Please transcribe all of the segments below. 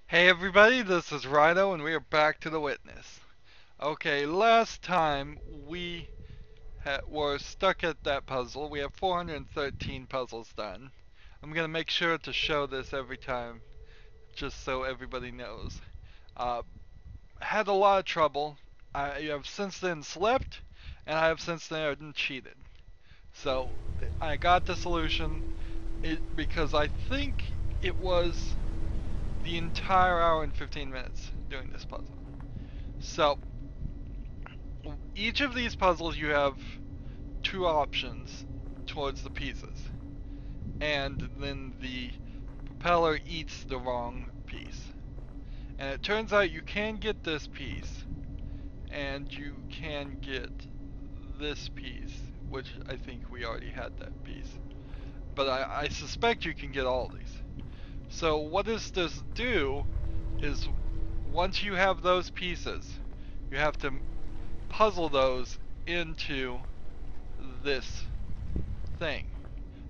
Hey everybody, this is Rydo and we are back to the witness. Okay, last time we were stuck at that puzzle. We have 413 puzzles done. I'm going to make sure to show this every time just so everybody knows. Uh, had a lot of trouble. I have since then slept and I have since then cheated. So I got the solution because I think it was the entire hour and 15 minutes doing this puzzle. So, each of these puzzles you have two options towards the pieces. And then the propeller eats the wrong piece. And it turns out you can get this piece, and you can get this piece, which I think we already had that piece. But I suspect you can get all these. So what does this do is once you have those pieces, you have to puzzle those into this thing.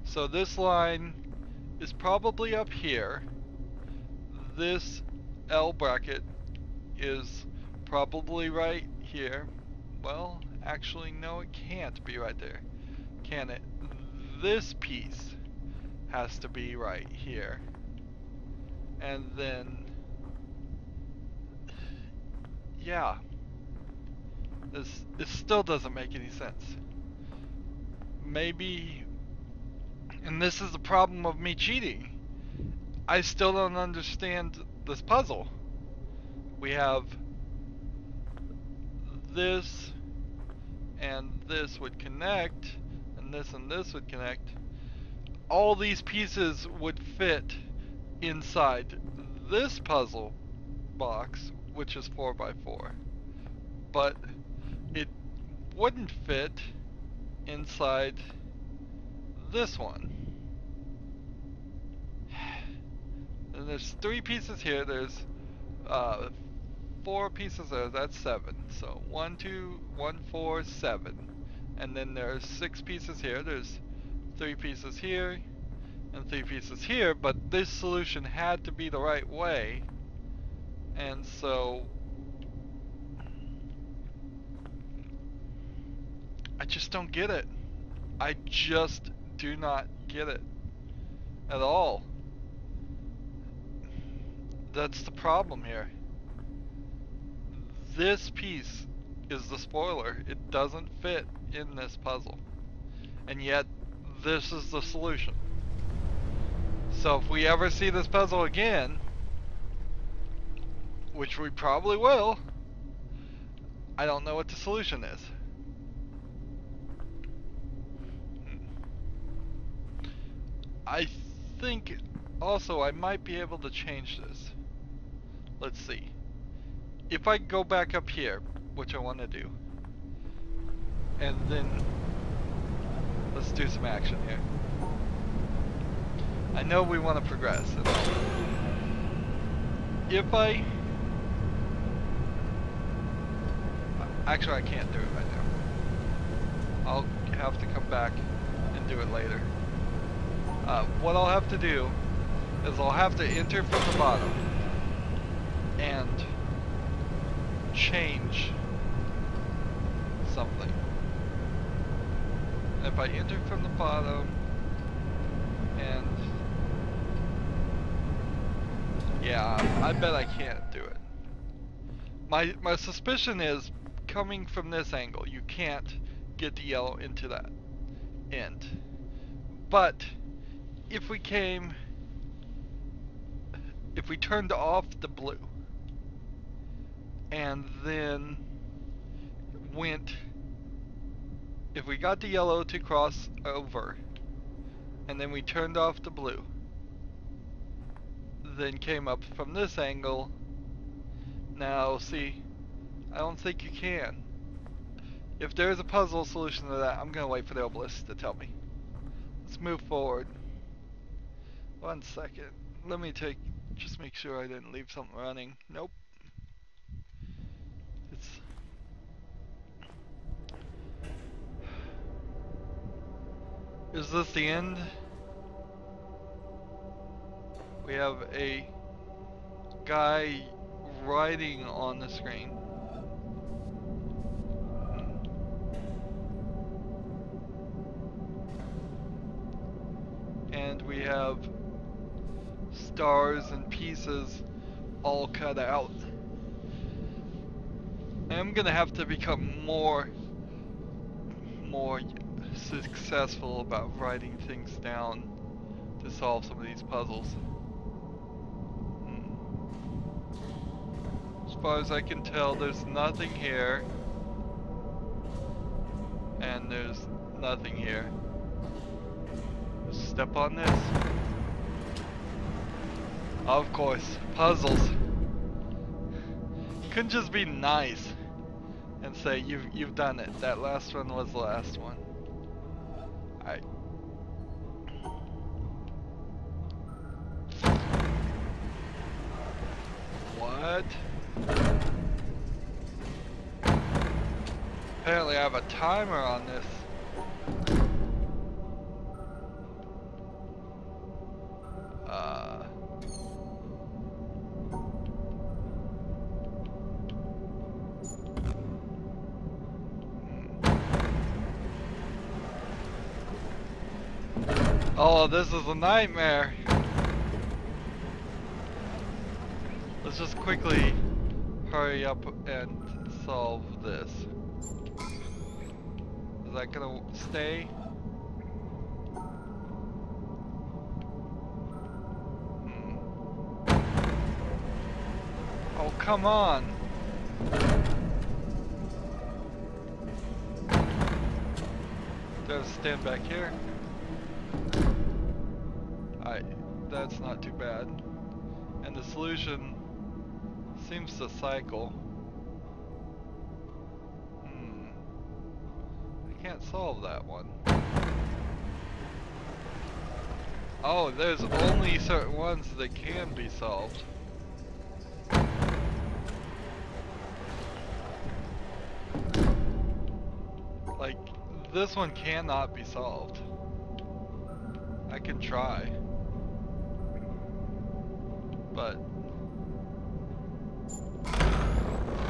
So this line is probably up here. This L bracket is probably right here. Well, actually, no, it can't be right there. Can it? This piece has to be right here. And then, yeah, it still doesn't make any sense. Maybe, and this is the problem of me cheating. I still don't understand this puzzle. We have this and this would connect, and this would connect. All these pieces would fit inside this puzzle box, which is 4 by 4, but it wouldn't fit inside this one. And there's 3 pieces here. There's 4 pieces there. That's 7. So 1, 2, 1, 4, 7. And then there's 6 pieces here. There's 3 pieces here and 3 pieces here. But this solution had to be the right way. And so I just don't get it. I just do not get it at all. That's the problem here. This piece is the spoiler. It doesn't fit in this puzzle. And yet, this is the solution. So if we ever see this puzzle again, which we probably will, I don't know what the solution is. I think also I might be able to change this. Let's see. If I go back up here, which I want to do, and then let's do some action here. I know we want to progress. If actually I can't do it right now. I'll have to come back and do it later. What I'll have to do is I'll have to enter from the bottom and change something. If I enter from the bottom and yeah, I bet I can't do it. My suspicion is coming from this angle, you can't get the yellow into that end. But if we turned off the blue and then if we got the yellow to cross over and then we turned off the blue, then came up from this angle, now see, I don't think you can. If there's a puzzle solution to that, I'm gonna wait for the obelisk to tell me. Let's move forward. 1 second. Let me just make sure I didn't leave something running. Nope. Is this the end? We have a guy writing on the screen. And we have stars and pieces all cut out. I'm gonna have to become more successful about writing things down to solve some of these puzzles. As far as I can tell, there's nothing here, and there's nothing here. Step on this. Of course, puzzles. Couldn't just be nice and say you've done it. That last one was the last one. Alright. What? Apparently I have a timer on this. Oh, this is a nightmare. Let's just quickly hurry up and solve this. Is that gonna stay? Oh, come on. Do I have to stand back here? That's not too bad. And the solution seems to cycle. I can't solve that one. Oh, there's only certain ones that can be solved. Like, this one cannot be solved. I can try. But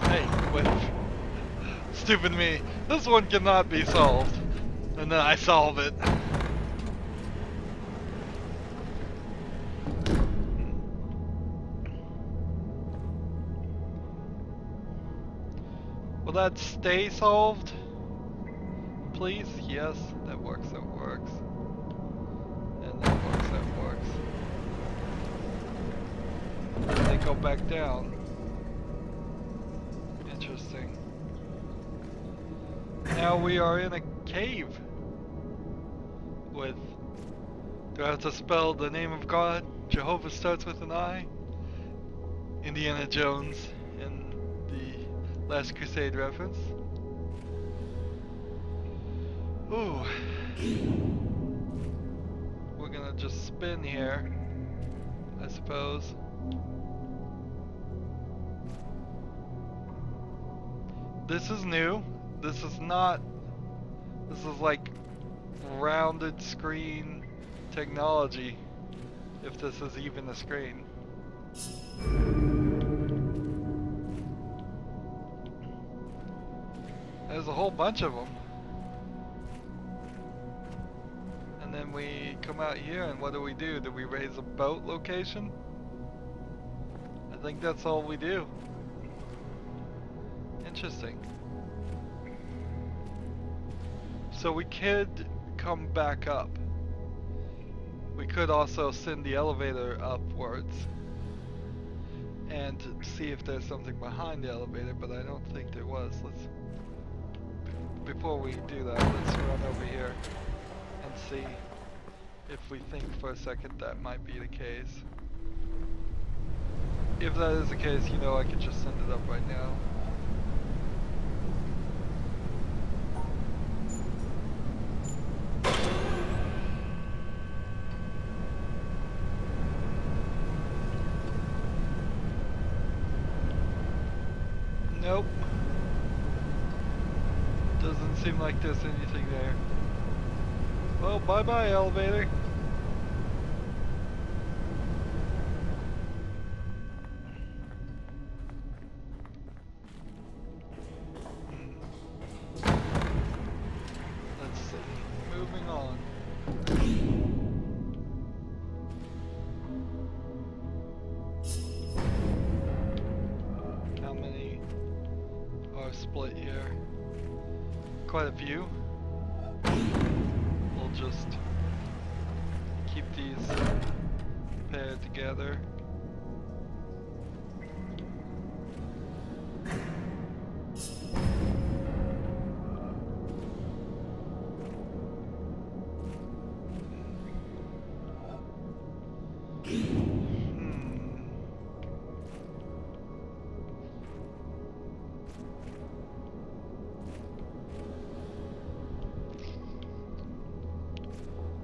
hey, wait. Stupid me. This one cannot be solved. And then I solve it. Will that stay solved? Please? Yes, that works, that works. And that works, that works. And they go back down. Interesting. Now we are in a cave with, do I have to spell the name of God? Jehovah starts with an I. Indiana Jones in the Last Crusade reference. Ooh. We're gonna just spin here, I suppose. This is new. This is not, this is like rounded screen technology, if this is even a screen. There's a whole bunch of them. And then we come out here and what do? Do we raise a boat location? I think that's all we do. Interesting. So we could come back up. We could also send the elevator upwards and see if there's something behind the elevator, but I don't think there was. Before we do that, let's run over here and see if we think for a second that might be the case. If that is the case, you know I could just send it up right now. Nope. Doesn't seem like there's anything there. Well, bye-bye, elevator. split here. Quite a few. We'll just keep these paired together.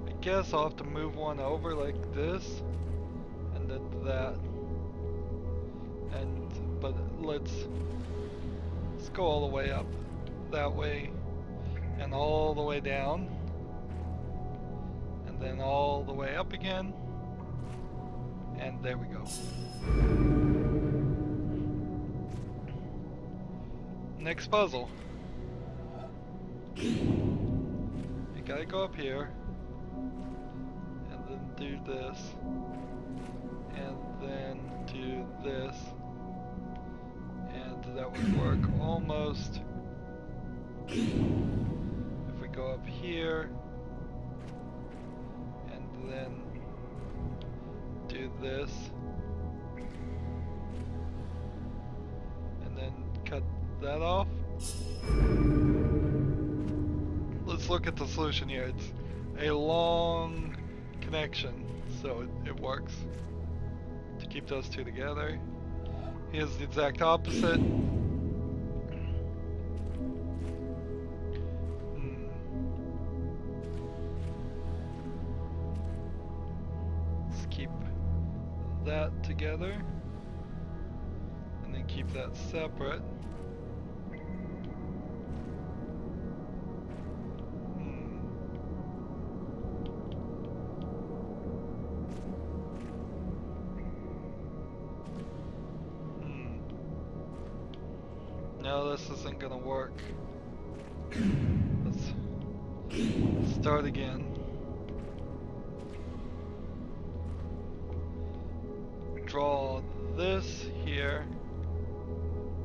I guess I'll have to move one over like this, and then that, but let's go all the way up that way, and all the way down, and then all the way up again, and there we go. Next puzzle. You gotta go up here, and then do this, and then do this, and that would work almost. If we go up here, and then do this, and then cut that off. Let's look at the solution here. It's a long connection, so it works to keep those two together. Here's the exact opposite. Let's keep that together, and then keep that separate. No, this isn't gonna work. Let's start again. Draw this here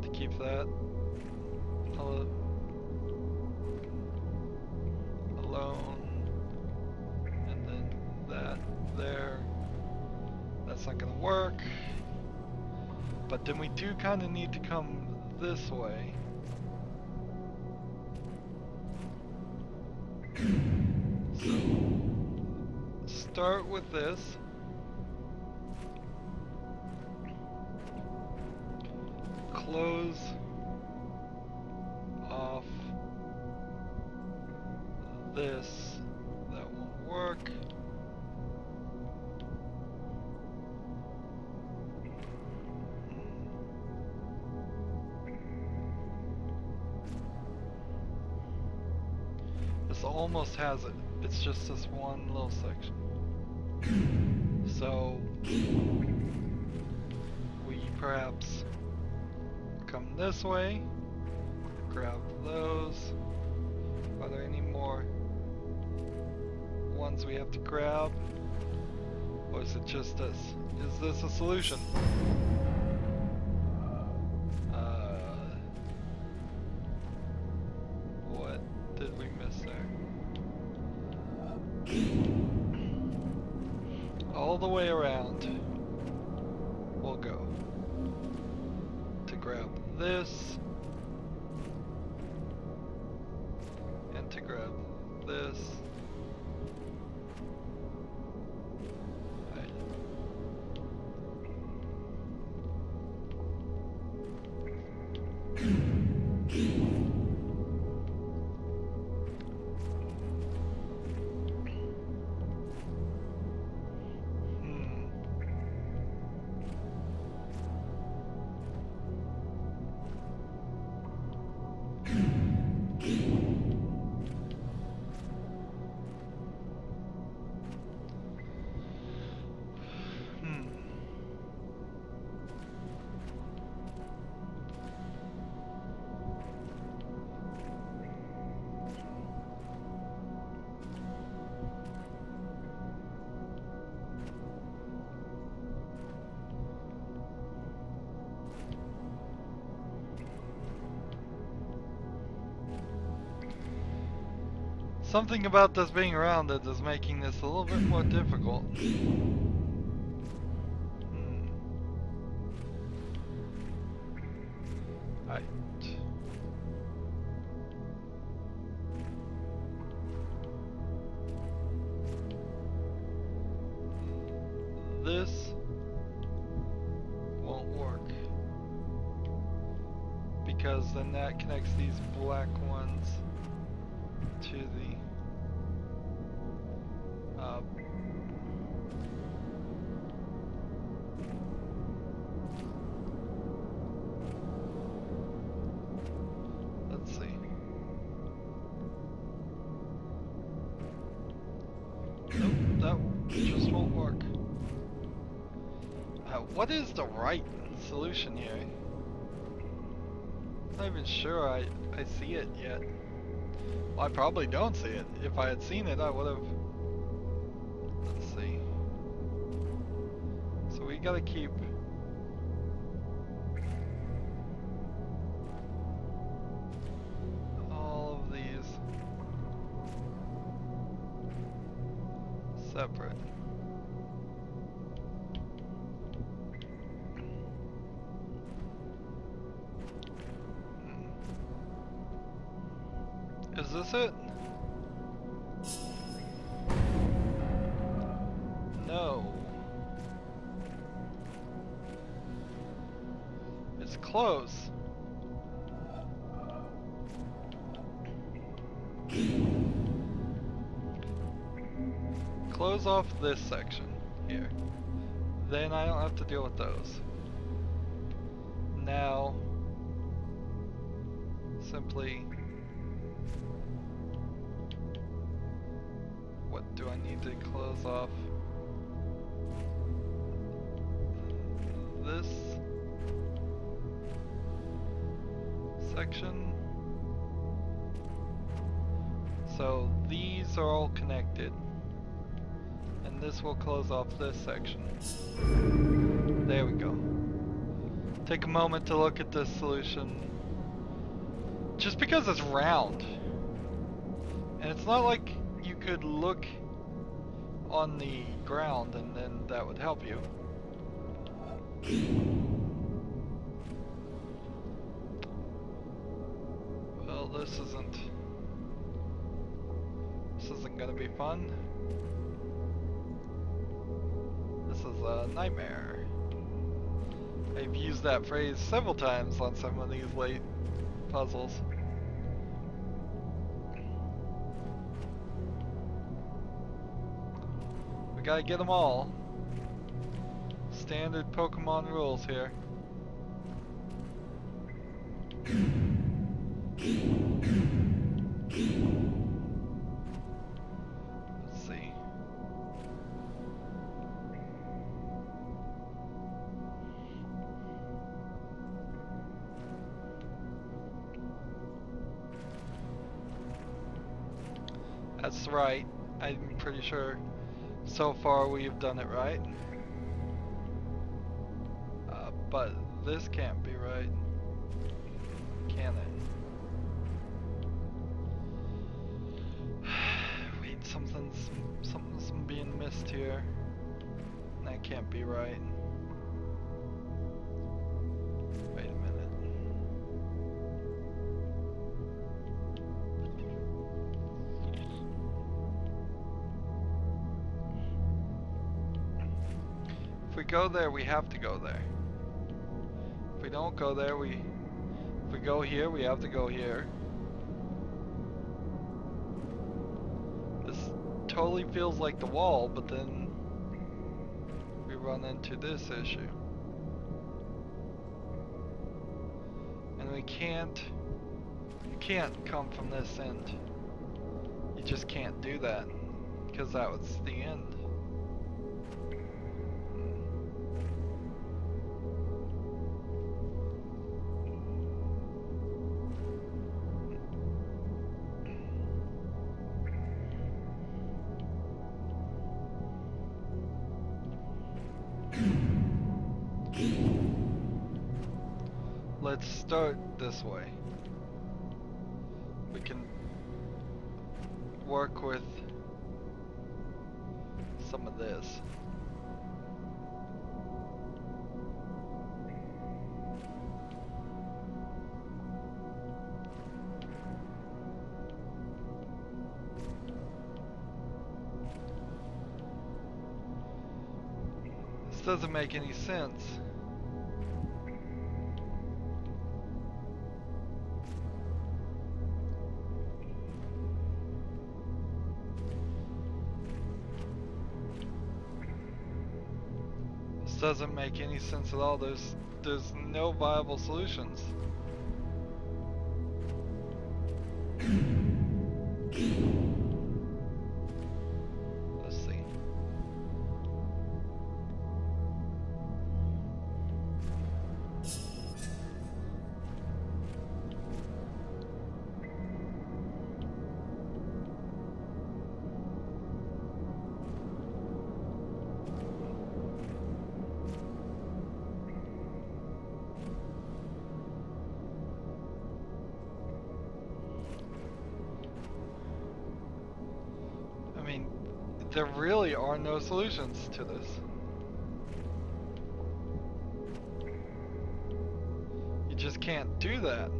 to keep that alone, and then that there. That's not gonna work. But then we do kind of need to come this way. So start with this. Close off this. That won't work. This almost has it. It's just this one little section. So we perhaps come this way, grab those. Are there any more ones we have to grab? Or is it just this? Is this a solution? What did we miss there? All the way around we'll go to grab this and to grab this. Right. Something about this being rounded is making this a little bit more difficult. Right. This won't work because then that connects these black ones to the let's see. Nope, that just won't work. What is the right solution here? I'm not even sure I see it yet. Well, I probably don't see it. If I had seen it, I would have. Let's see. So we gotta keep all of these separate. Is this it? No. It's close. Close off this section here. Then I don't have to deal with those. Now, simply, what do I need to close off? This section. So these are all connected, and this will close off this section. There we go. Take a moment to look at this solution. Just because it's round, and it's not like you could look on the ground and then that would help you. Well, this isn't gonna be fun. This is a nightmare. I've used that phrase several times on some of these late puzzles. We gotta get them all. Standard Pokemon rules here. Let's see. That's right. I'm pretty sure so far we've done it right. But this can't be right, can it? Wait, something's being missed here. That can't be right. Wait a minute. If we go there, we have to go there. If we don't go there, if we go here, we have to go here. This totally feels like the wall, but then we run into this issue. And you can't come from this end. You just can't do that, because that was the end. Let's start this way. We can work with some of this. This doesn't make any sense. This doesn't make any sense at all. There's no viable solutions. Let's see. There really are no solutions to this. You just can't do that.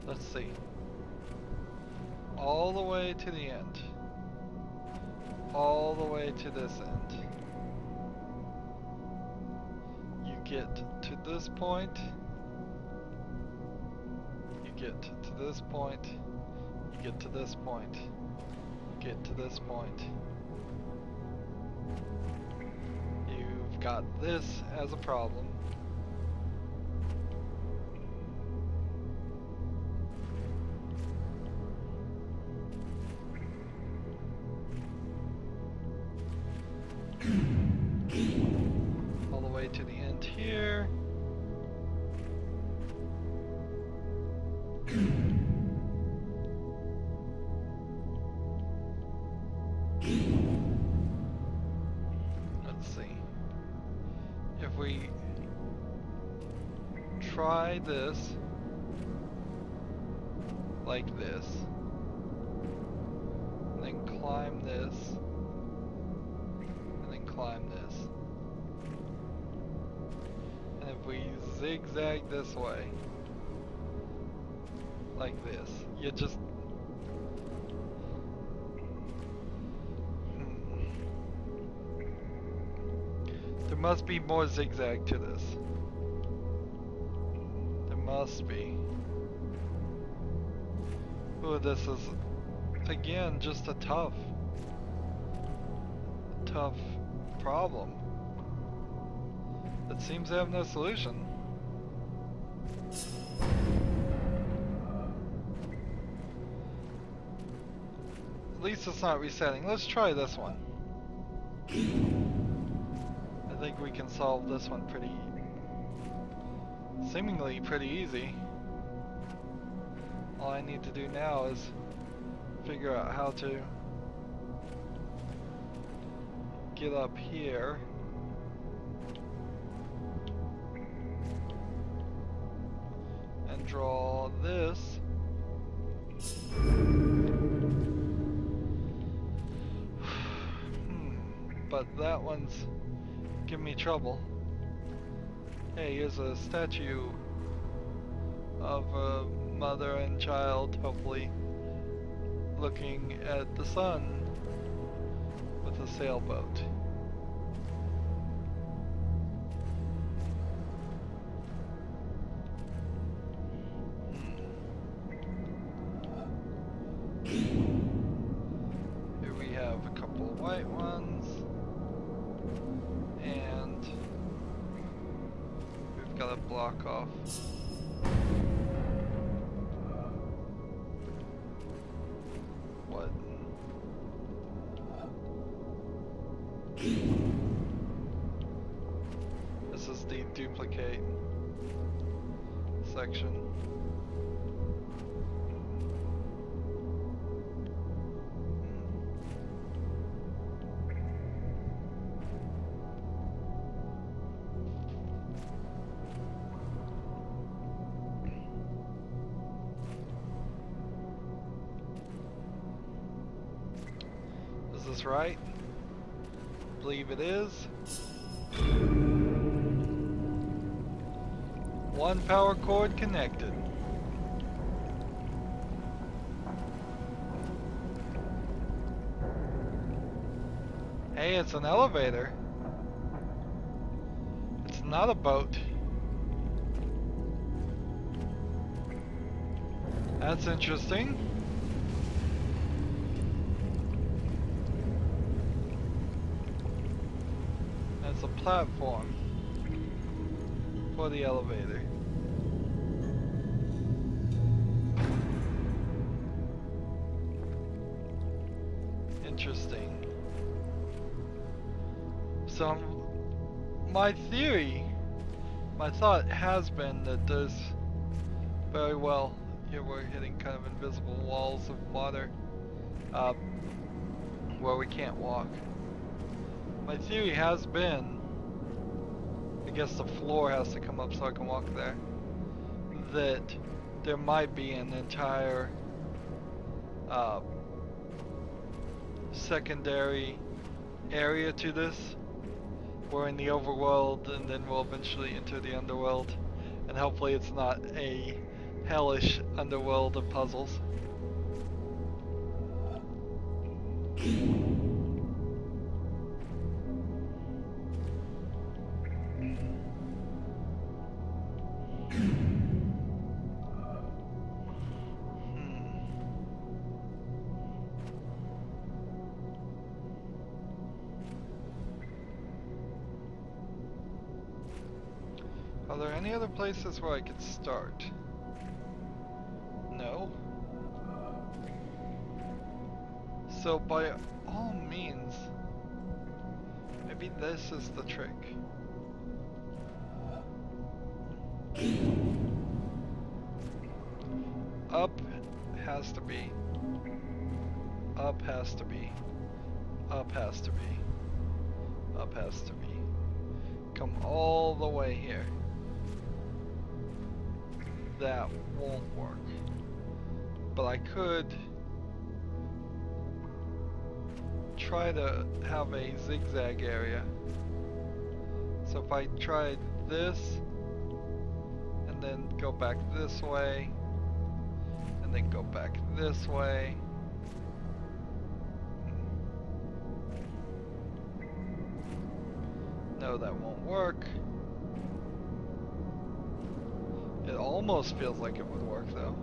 Let's see. All the way to the end. All the way to this end. You get to this point. You get to this point. You get to this point. You get to this point. You've got this as a problem. To the end here. Let's see. If we try this like this, and then climb this, and then climb this. If we zigzag this way, like this, you just... There must be more zigzag to this. There must be. Oh, this is, again, just a tough problem. It seems to have no solution. At least it's not resetting. Let's try this one. I think we can solve this one seemingly pretty easy. All I need to do now is figure out how to get up here. Draw this. But that one's giving me trouble. Hey, here's a statue of a mother and child, hopefully, looking at the sun with a sailboat. White ones, and we've got to block off what? This is the duplicate. section. Is this right? I believe it is. One power cord connected. Hey, it's an elevator. It's not a boat. That's interesting. That's a platform for the elevator. Interesting. So, my theory, my thought has been that there's very well, here we're hitting kind of invisible walls of water where we can't walk. My theory has been, I guess the floor has to come up so I can walk there, that there might be an entire secondary area to this. We're in the overworld and then we'll eventually enter the underworld, and hopefully it's not a hellish underworld of puzzles. Are there any other places where I could start? No. So by all means, maybe this is the trick. Up has to be. Up has to be. Up has to be. Up has to be. Come all the way here. That won't work. But I could try to have a zigzag area. So if I tried this, and then go back this way, and then go back this way. No, that won't work. It almost feels like it would work though.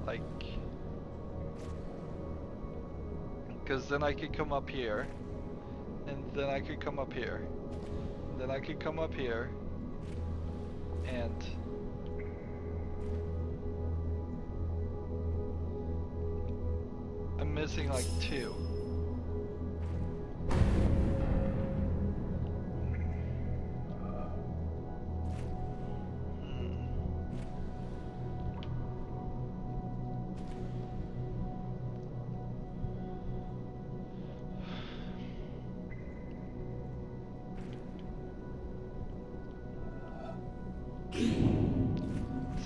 Like, because then I could come up here, and then I could come up here, and then I could come up here, and I'm missing like two.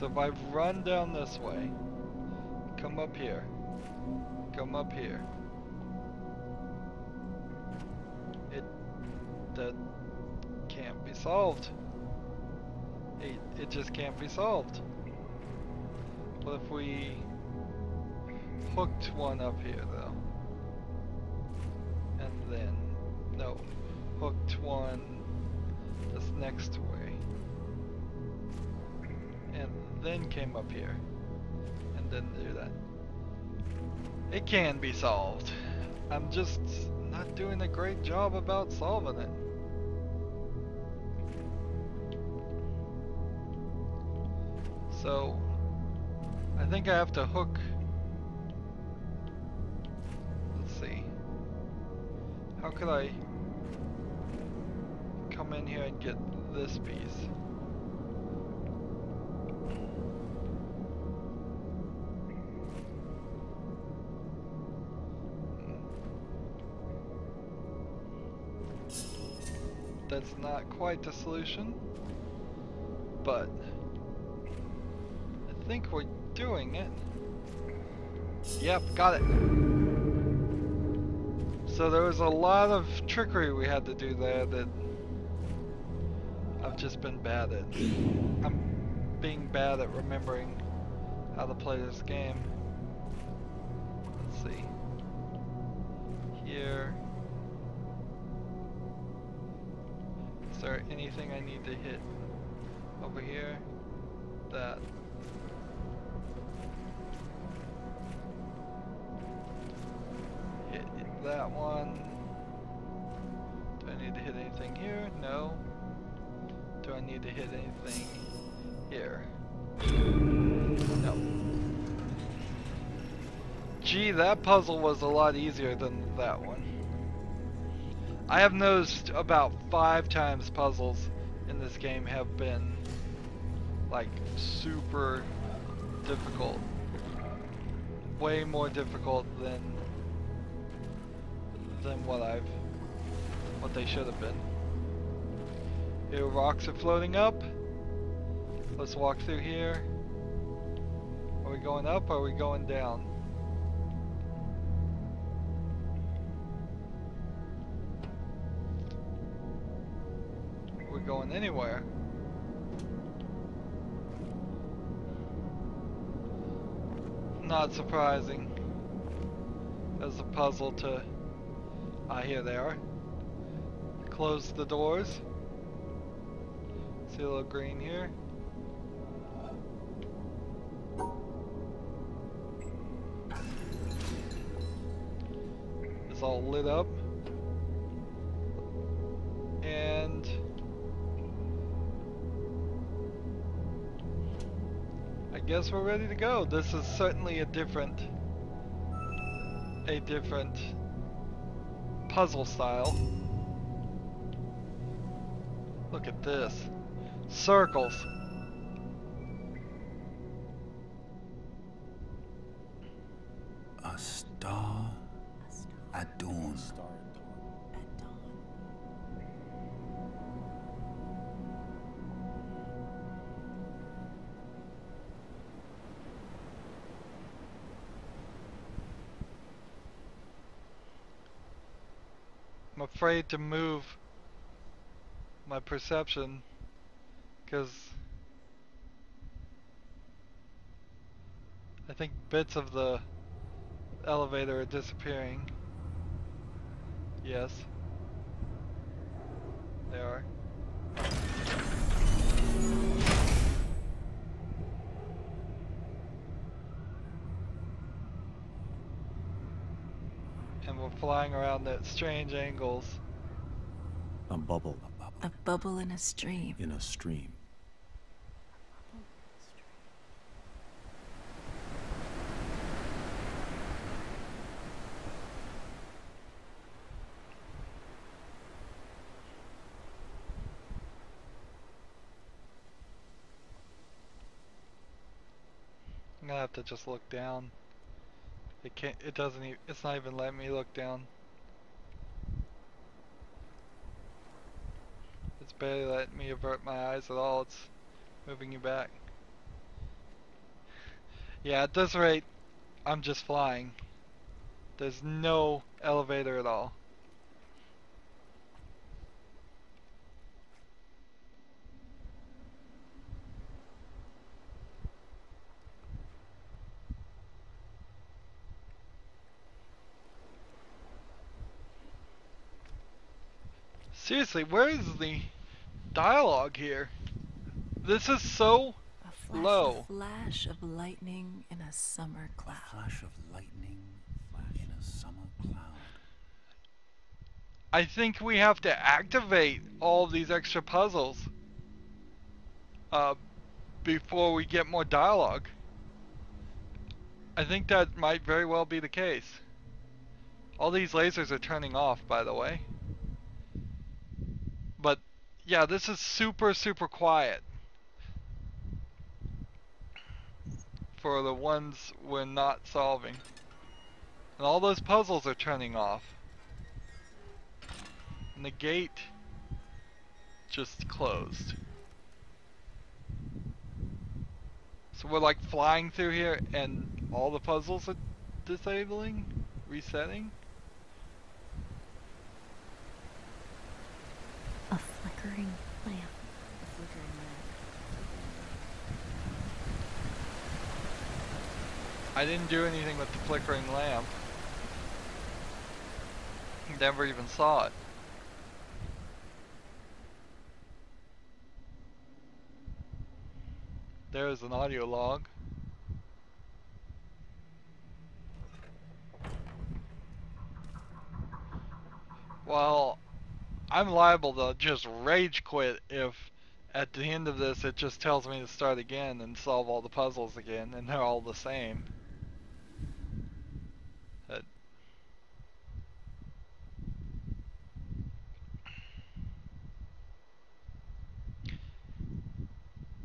So if I run down this way, come up here, that can't be solved. It just can't be solved. What if we hooked one up here though? And then, no, hooked one this next way. And then came up here. And then do that. It can be solved. I'm just not doing a great job about solving it. So, I think I have to hook. Let's see. How could I come in here and get this piece. That's not quite the solution, but I think we're doing it. Yep, got it. So there was a lot of trickery we had to do there that I've just been bad at. I'm being bad at remembering how to play this game. Let's see. Here. Is there anything I need to hit over here? That. Hit that one. Do I need to hit anything here? No. Do I need to hit anything here? No. Gee, that puzzle was a lot easier than that one. I have noticed about 5 times puzzles in this game have been like super difficult. Way more difficult than what they should have been. Here, rocks are floating up. Let's walk through here. Are we going up or are we going down? We're going anywhere. Not surprising. There's a puzzle to... Ah, here they are. Close the doors. See a little green here. It's all lit up. And I guess we're ready to go. This is certainly a different puzzle style. Look at this. Circles. A star at dawn. I'm afraid to move my perception because I think bits of the elevator are disappearing. Yes, they are. And we're flying around at strange angles. A bubble. A bubble in a stream. In a stream. I'm gonna have to just look down. It can't, it doesn't even, it's not even letting me look down. It's barely letting me avert my eyes at all. It's moving you back. Yeah, at this rate, I'm just flying. There's no elevator at all. Seriously, where is the dialogue here? This is so low. A flash of lightning in a summer cloud. A flash of lightning in a summer cloud. I think we have to activate all these extra puzzles before we get more dialogue. I think that might very well be the case. All these lasers are turning off, by the way. But Yeah, this is super, super quiet for the ones we're not solving. And all those puzzles are turning off. And the gate just closed. So we're like flying through here and all the puzzles are disabling? Resetting? A flickering lamp. A flickering lamp. I didn't do anything with the flickering lamp. Never even saw it. There's an audio log. Well, I'm liable to just rage quit if at the end of this it just tells me to start again and solve all the puzzles again and they're all the same.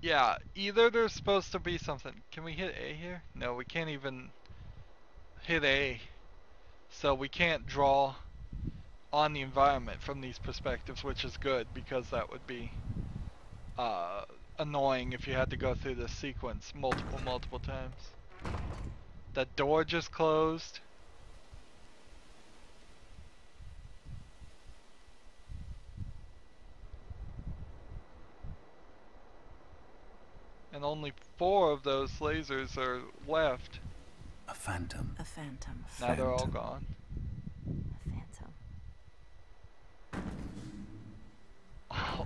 Yeah, either there's supposed to be something. Can we hit A here? No, we can't even hit A. So we can't draw on the environment from these perspectives, which is good because that would be annoying if you had to go through this sequence multiple times. That door just closed. And only 4 of those lasers are left. A phantom. A phantom. Now they're all gone. A phantom.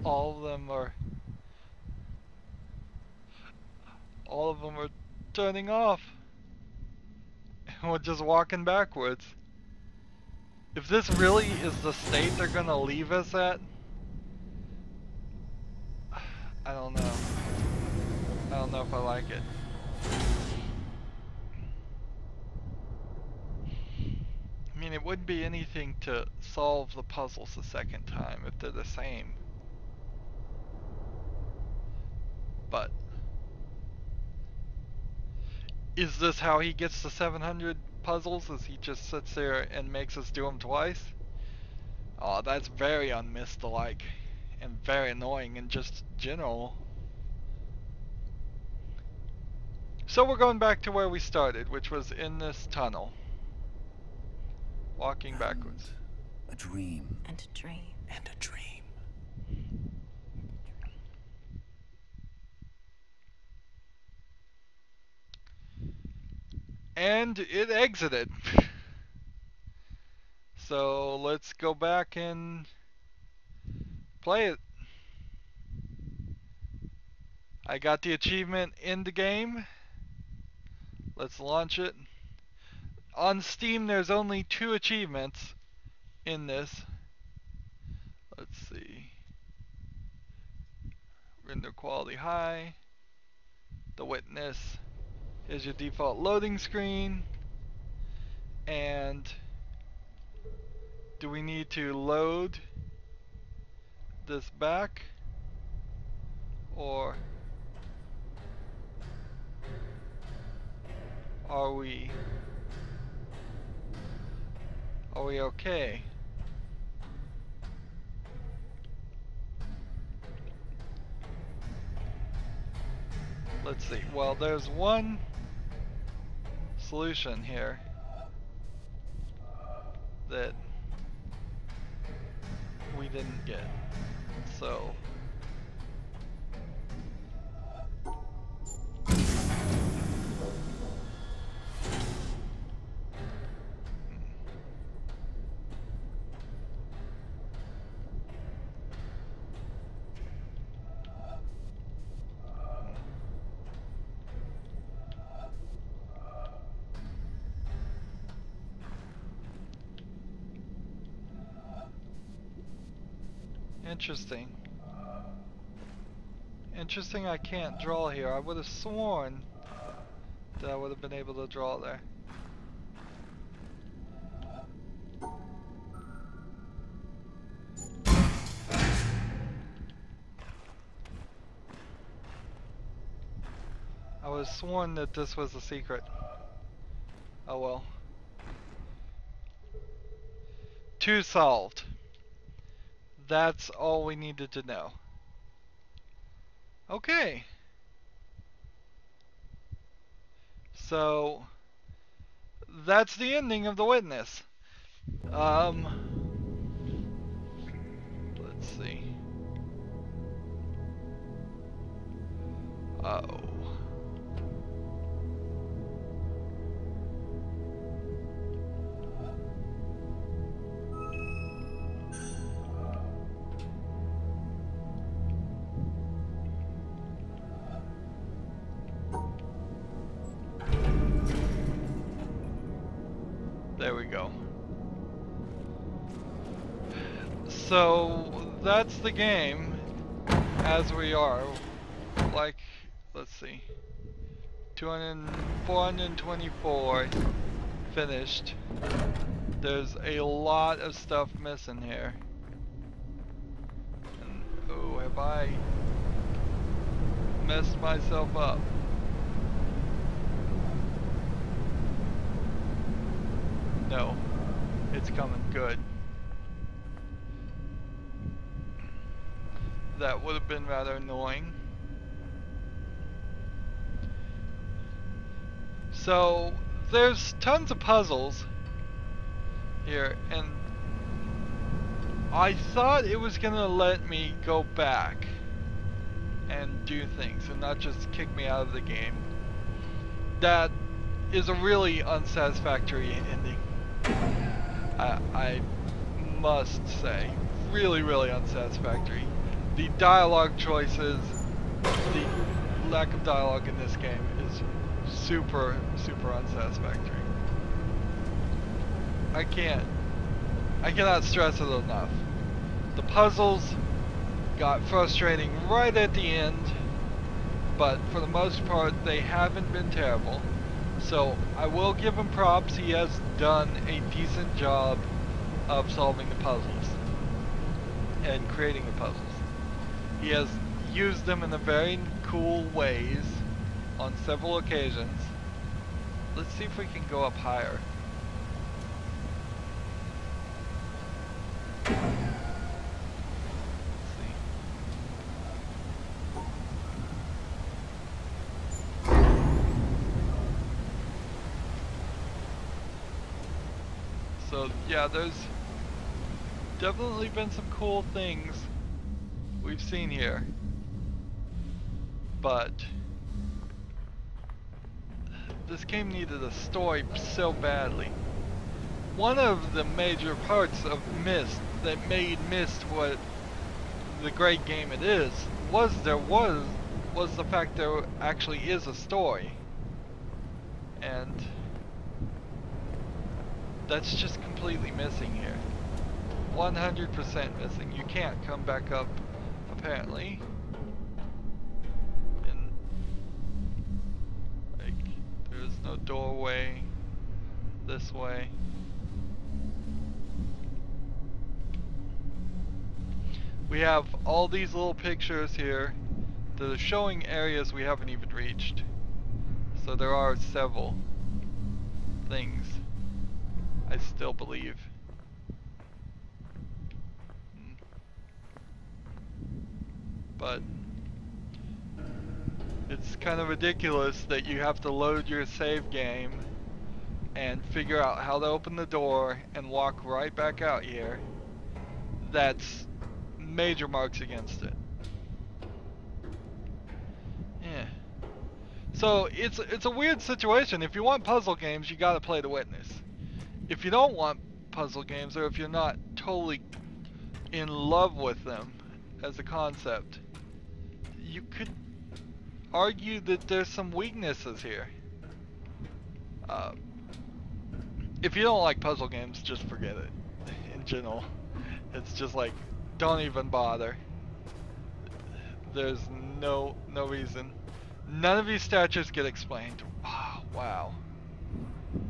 All of them are turning off. And we're just walking backwards. If this really is the state they're gonna leave us at, I don't know. I don't know if I like it. I mean, it wouldn't be anything to solve the puzzles the second time if they're the same. But is this how he gets the 700 puzzles? Is he just sits there and makes us do them twice? Oh, that's very un-Myst-alike and very annoying in just general. So we're going back to where we started, which was in this tunnel. Walking backwards. A dream. And a dream. And a dream. And it exited. So let's go back and play it. I got the achievement in the game. Let's launch it. On Steam there's only 2 achievements in this. Let's see. Render quality high. The witness. Here's your default loading screen. And do we need to load this back? Or are we okay? Let's see. Well, there's one solution here that we didn't get. So interesting. Interesting I can't draw here. I would have sworn that I would have been able to draw there. I was sworn that this was a secret. Oh well. 2 solved. That's all we needed to know. Okay. So that's the ending of The Witness. Let's see. Uh-oh. There we go. So that's the game as we are. Like, let's see. 424 finished. There's a lot of stuff missing here. And, oh, have I messed myself up? No, it's coming good. That would have been rather annoying. So there's tons of puzzles here, and I thought it was gonna let me go back and do things and not just kick me out of the game. That is a really unsatisfactory ending. I must say, really unsatisfactory. The dialogue choices, the lack of dialogue in this game is super unsatisfactory. I cannot stress it enough. The puzzles got frustrating right at the end, but for the most part they haven't been terrible. So I will give him props. He has done a decent job of solving the puzzles and creating the puzzles. He has used them in a very cool ways on several occasions. Let's see if we can go up higher. So yeah, there's definitely been some cool things we've seen here, but this game needed a story so badly. One of the major parts of Myst that made Myst what the great game it is was the fact there actually is a story, and that's just completely missing here. 100% missing. You can't come back up, apparently. And like, there's no doorway this way. We have all these little pictures here that are showing areas we haven't even reached. So there are several things, I still believe. But it's kind of ridiculous that you have to load your save game and figure out how to open the door and walk right back out here. That's major marks against it. Yeah. So it's a weird situation. If you want puzzle games, you gotta play The Witness. If you don't want puzzle games, or if you're not totally in love with them as a concept, you could argue that there's some weaknesses here. If you don't like puzzle games, just forget it. In general, it's just like, don't even bother. There's no reason. None of these statues get explained. Oh, wow.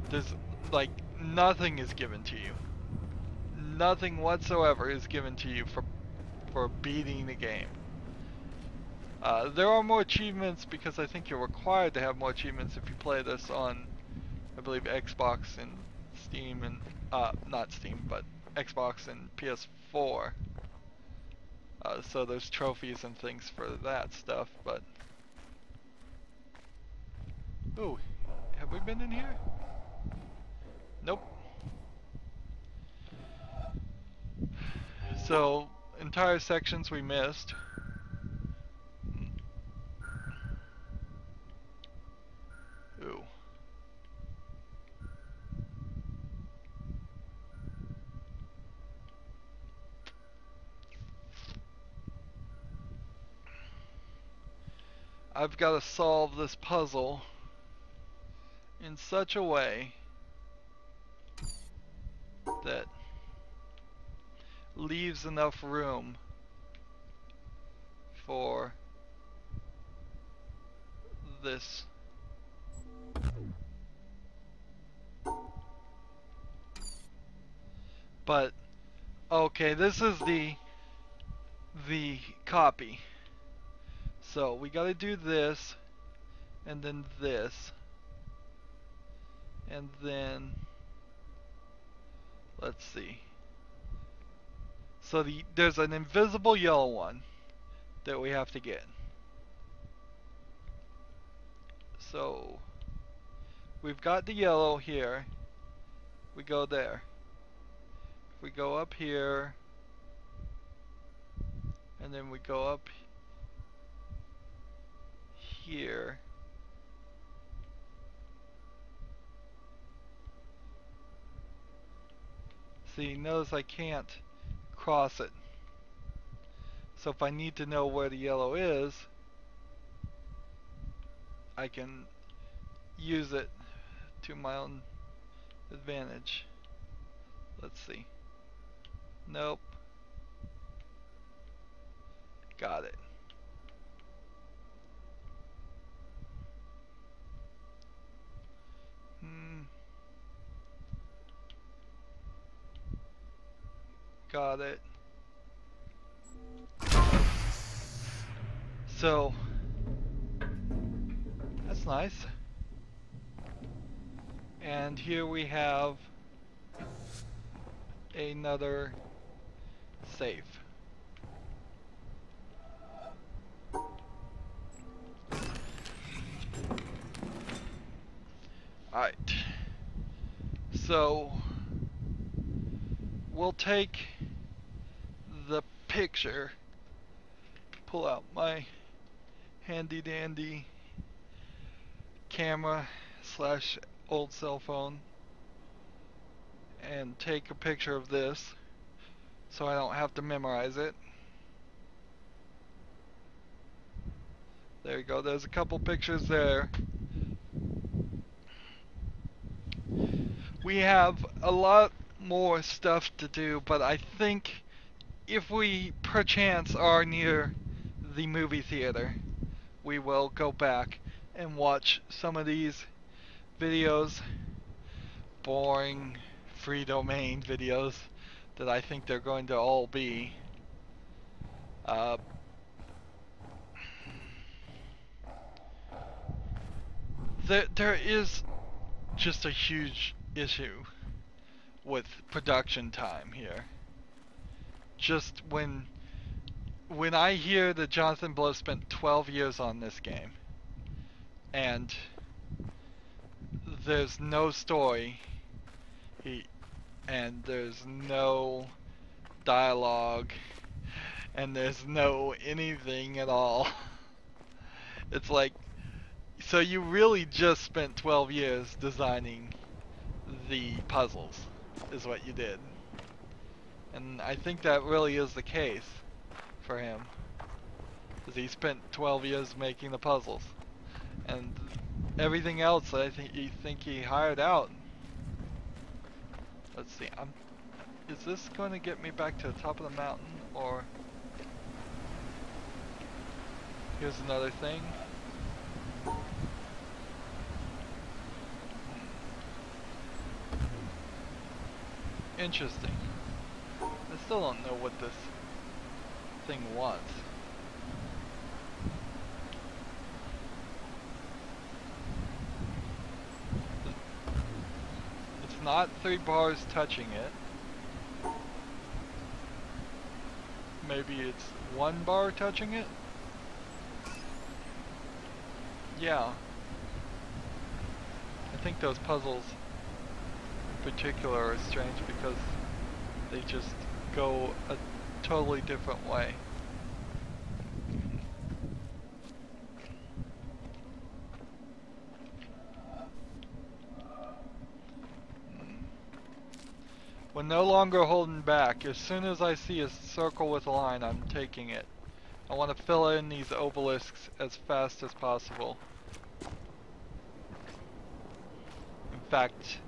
There's like nothing is given to you. Nothing whatsoever is given to you for beating the game. There are more achievements because I think you're required to have more achievements if you play this on, I believe, Xbox and Steam and, not Steam, but Xbox and PS4. So there's trophies and things for that stuff, but... Ooh, have we been in here? Nope. So, entire sections we missed. Ooh. I've got to solve this puzzle in such a way that leaves enough room for this. But okay, this is the copy. So we got to do this and then this and then let's see. So there's an invisible yellow one that we have to get. So we've got the yellow here. We go there. We go up here and then we go up here. See, notice I can't cross it. So if I need to know where the yellow is, I can use it to my own advantage. Let's see. Nope. Got it. Got it. So that's nice. And here we have another safe. Alright. So we'll take the picture, pull out my handy dandy camera slash old cell phone and take a picture of this so I don't have to memorize it. There you go, there's a couple pictures there. We have a lot more stuff to do, but I think if we perchance are near the movie theater, we will go back and watch some of these videos, boring free domain videos that I think they're going to all be. There is just a huge issue with production time here. Just when I hear that Jonathan Blow spent 12 years on this game and there's no story and there's no dialogue and there's no anything at all, it's like, so you really just spent 12 years designing the puzzles is what you did. And I think that really is the case for him, because he spent 12 years making the puzzles, and everything else I think he hired out. Let's see, is this going to get me back to the top of the mountain, or here's another thing. Interesting. I still don't know what this thing wants. not 3 bars touching it. Maybe it's 1 bar touching it? Yeah. I think those puzzles in particular are strange because they just go a totally different way. We're no longer holding back. As soon as I see a circle with a line, I'm taking it. I want to fill in these obelisks as fast as possible. In fact,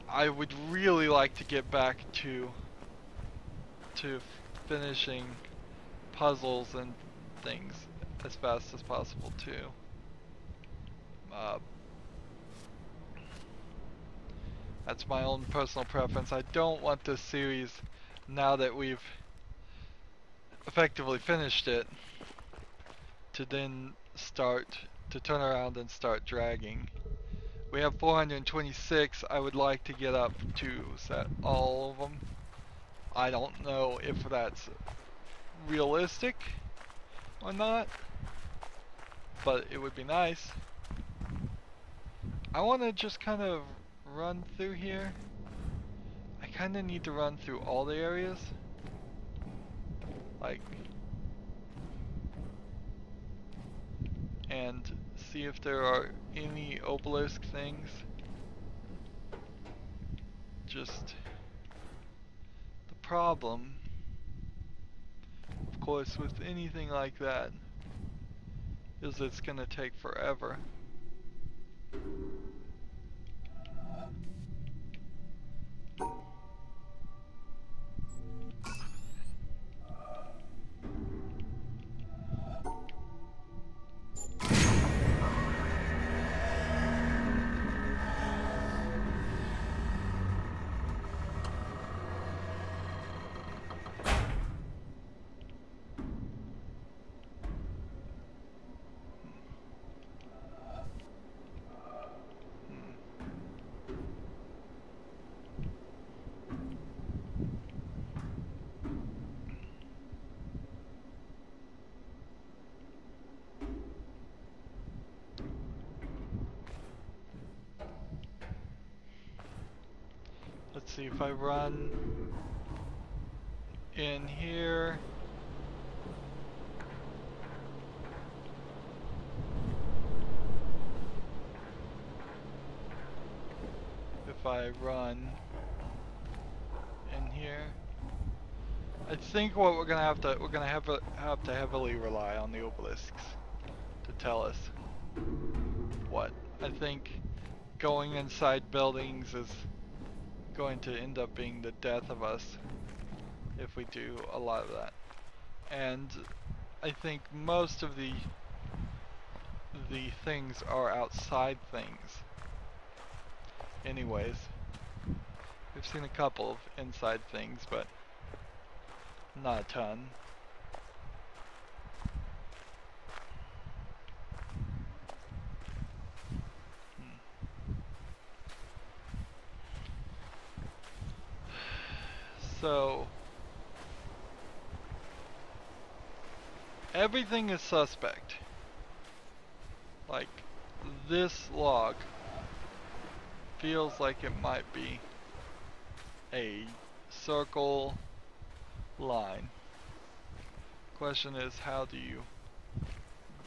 I would really like to get back to finishing puzzles and things as fast as possible too. That's my own personal preference. I don't want this series, now that we've effectively finished it, to then start to turn around and start dragging. We have 426. I would like to get up to set all of them. I don't know if that's realistic or not, but it would be nice. I want to just kind of run through here. I kind of need to run through all the areas, like, and see if there are any obelisk things. Just the problem, of course, with anything like that is it's gonna take forever. Let's see if I run in here. If I run in here, I think what we're gonna have to heavily rely on the obelisks to tell us what. I think going inside buildings is going to end up being the death of us if we do a lot of that. And I think most of the things are outside things anyways. We've seen a couple of inside things, but not a ton. So everything is suspect. Like, this log feels like it might be a circle line. Question is, how do you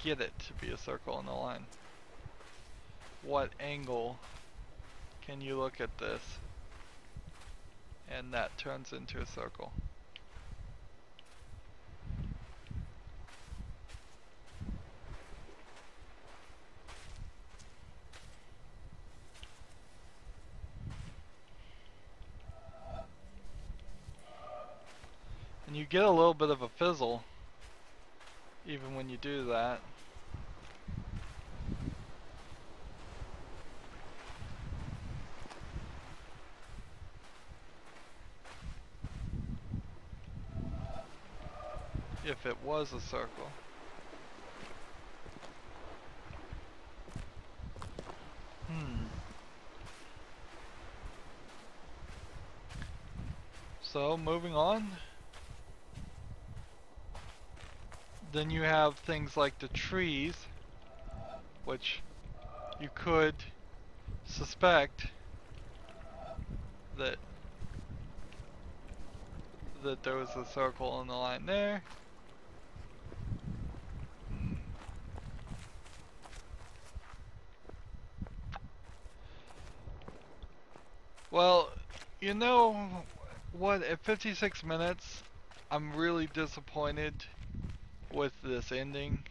get it to be a circle in a line? What angle can you look at this and that turns into a circle? And you get a little bit of a fizzle even when you do that. If it was a circle. So moving on. Then you have things like the trees, which you could suspect that there was a circle in the line there. Well, you know what, at 56 minutes, I'm really disappointed with this ending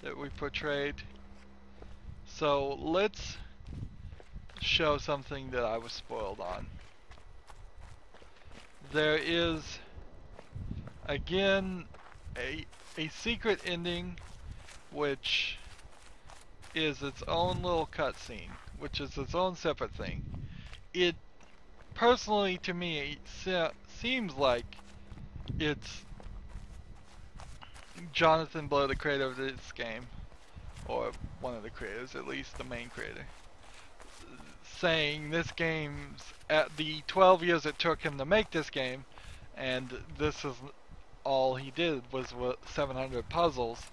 that we portrayed. So let's show something that I was spoiled on. There is, again, a secret ending, which is its own little cutscene, which is its own separate thing. It, personally, to me, seems like it's Jonathan Blow, the creator of this game, or one of the creators, at least the main creator, saying this game's, at the 12 years it took him to make this game, and this is all he did was 700 puzzles,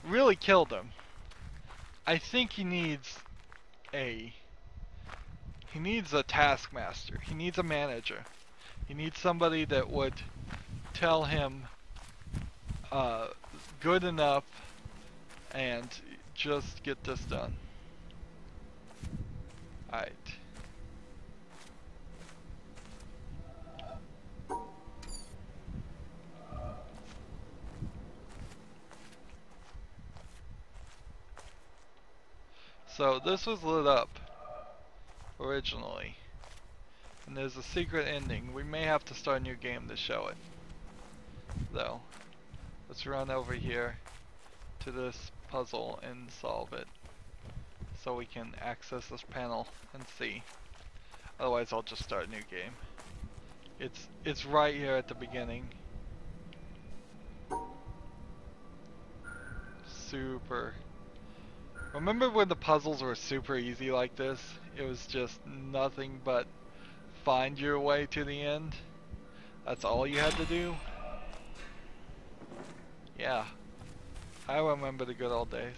really killed him. I think he needs a taskmaster. He needs a manager. He needs somebody that would tell him good enough and just get this done. Alright. So this was lit up originally, and there's a secret ending. We may have to start a new game to show it, though. Let's run over here to this puzzle and solve it, so we can access this panel and see. Otherwise, I'll just start a new game. It's right here at the beginning. Super. Remember when the puzzles were super easy like this? It was just nothing but find your way to the end. That's all you had to do. Yeah, I remember the good old days.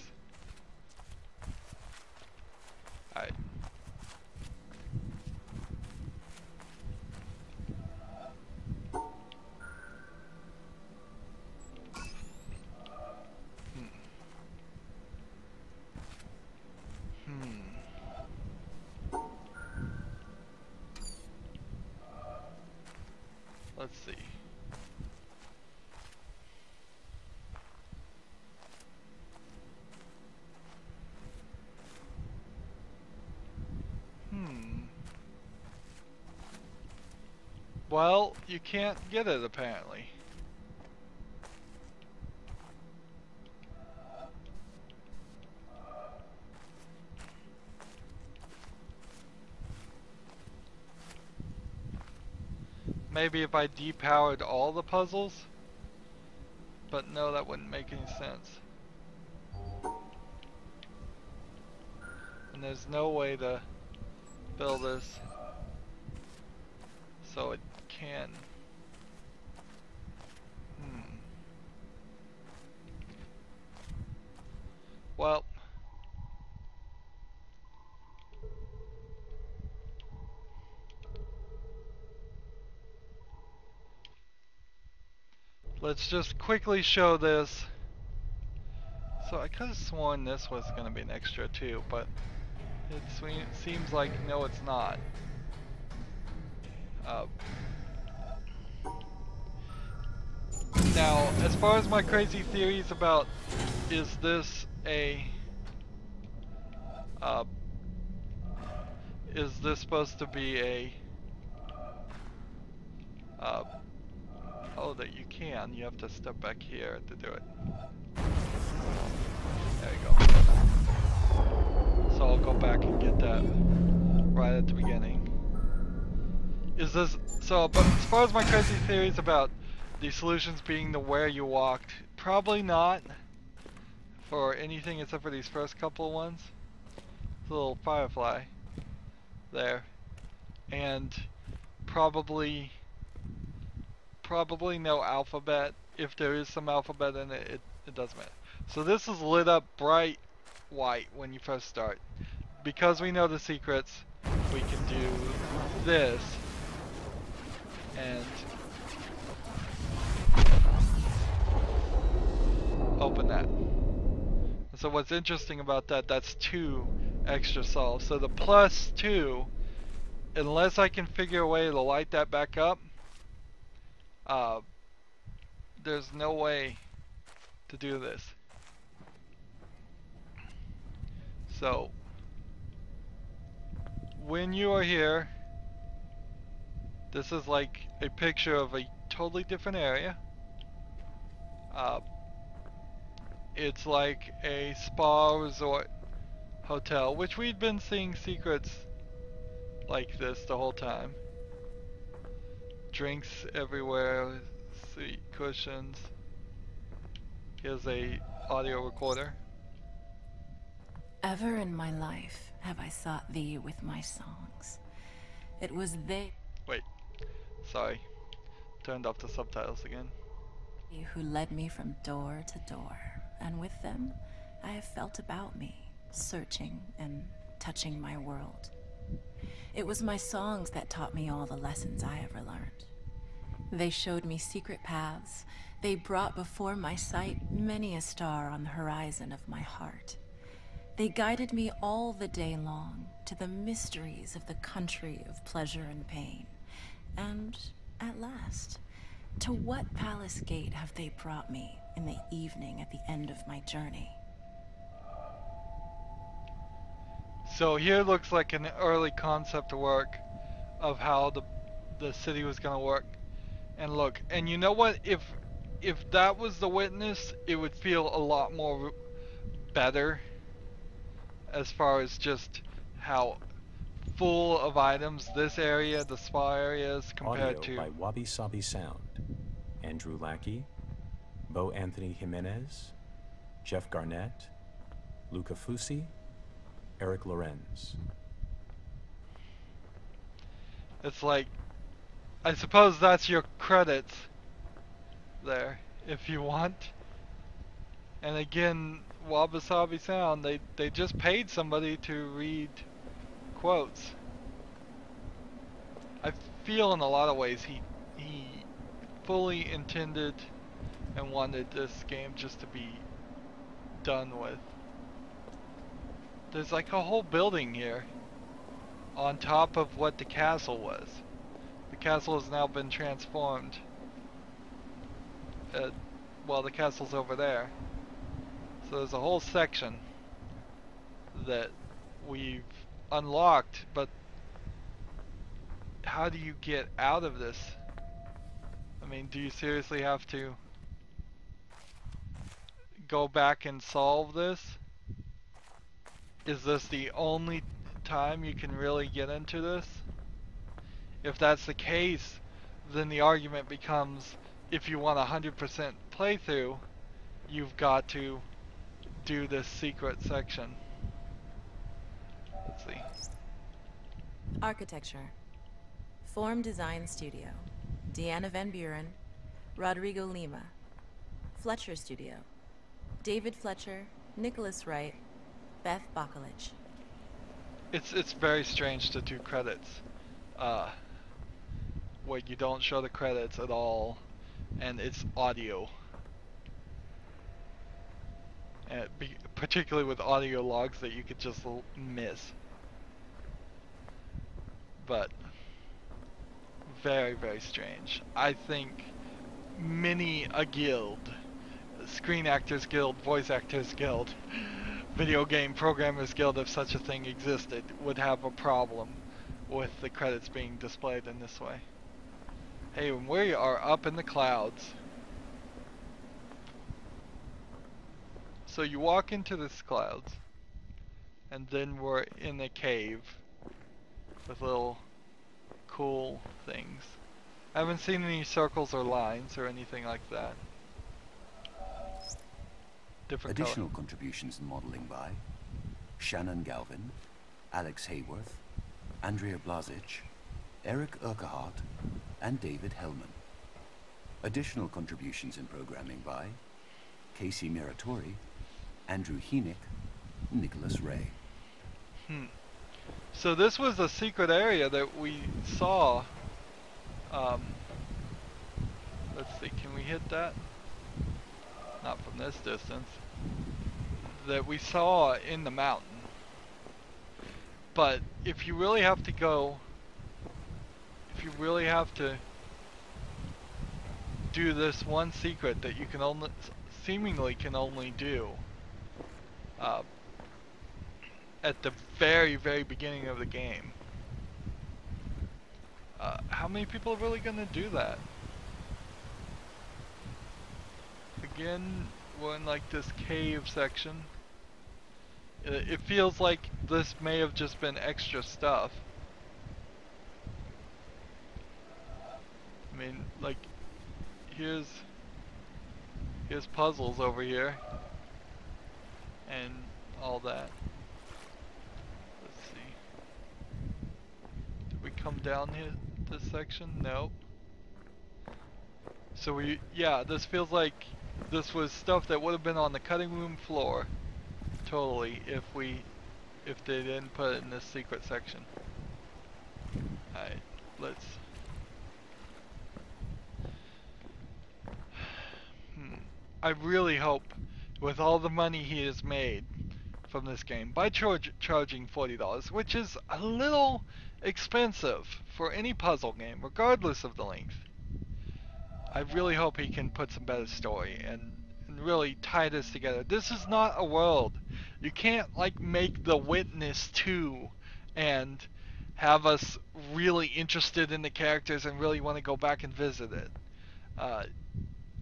Alright. Let's see. Well, you can't get it apparently. Maybe if I depowered all the puzzles? But no, that wouldn't make any sense. And there's no way to build this so it can. Well, let's just quickly show this. So I could have sworn this was going to be an extra too, but it seems like no, it's not. Now, as far as my crazy theories about, is this supposed to be a, oh, that you have to step back here to do it. There you go. So I'll go back and get that right at the beginning. Is this, so, but as far as my crazy theories about the solutions being the where you walked, probably not for anything except for these first couple of ones. It's a little firefly there. And probably probably no alphabet. If there is some alphabet in it, it doesn't matter. So this is lit up bright white when you first start. Because we know the secrets, we can do this and open that. So what's interesting about that, that's 2 extra solves. So the +2, unless I can figure a way to light that back up, there's no way to do this. So when you are here, this is like a picture of a totally different area. It's like a spa resort hotel, which we'd been seeing secrets like this the whole time. Drinks everywhere, seat cushions. Here's a audio recorder. Ever in my life have I sought thee with my songs. It was they Wait, sorry. Turned off the subtitles again. who led me from door to door, and with them I have felt about me, searching and touching my world. It was my songs that taught me all the lessons I ever learned. They showed me secret paths. They brought before my sight many a star on the horizon of my heart. They guided me all the day long to the mysteries of the country of pleasure and pain. And at last, to what palace gate have they brought me in the evening at the end of my journey? So here looks like an early concept work of how the city was gonna work. And look, and you know what? If that was the witness, it would feel a lot more better as far as just how full of items this area, the spa area, is compared Audio to. by Wabi Sabi Sound. Andrew Lackey, Bo Anthony Jimenez, Jeff Garnett, Luca Fusi, Eric Lorenz. It's like, I suppose that's your credits there, if you want. And again, Wabi Sabi Sound, they just paid somebody to read quotes. I feel in a lot of ways he fully intended and wanted this game just to be done with. There's like a whole building here on top of what the castle was. The castle has now been transformed. Well, the castle's over there. So there's a whole section that we've unlocked, but how do you get out of this? I mean, do you seriously have to go back and solve this? Is this the only time you can really get into this? If that's the case, then the argument becomes, if you want a 100% playthrough, you've got to do this secret section. Let's see. Architecture. Form Design Studio. Deanna Van Buren. Rodrigo Lima. Fletcher Studio. David Fletcher. Nicholas Wright. Beth Bacalich. It's very strange to do credits where you don't show the credits at all, and it's audio. And particularly with audio logs that you could just miss. But very, very strange. I think many a guild, Screen Actors Guild, Voice Actors Guild, Video Game Programmers Guild, if such a thing existed, would have a problem with the credits being displayed in this way. Hey, we are up in the clouds. So you walk into this clouds, and then we're in a cave with little cool things. I haven't seen any circles or lines or anything like that. Different Additional color. contributions in modeling by Shannon Galvin, Alex Hayworth, Andrea Blazich, Eric Urquhart, and David Hellman. Additional contributions in programming by Casey Miratori, Andrew Heenick, Nicholas Ray. So this was a secret area that we saw. Let's see, can we hit that? Not from this distance. That we saw in the mountain. But if you really have to go, if you really have to do this one secret that you can only, seemingly can only do at the very, very beginning of the game, how many people are really going to do that? Again, we're in like this cave section. It feels like this may have just been extra stuff. I mean, like, here's puzzles over here and all that. Let's see. Did we come down here this section? Nope. So yeah, this feels like this was stuff that would have been on the cutting room floor totally if they didn't put it in this secret section. Alright, let's I really hope, with all the money he has made from this game, by charging $40, which is a little expensive for any puzzle game, regardless of the length, I really hope he can put some better story and really tie this together. This is not a world. You can't like make The Witness 2 and have us really interested in the characters and really want to go back and visit it.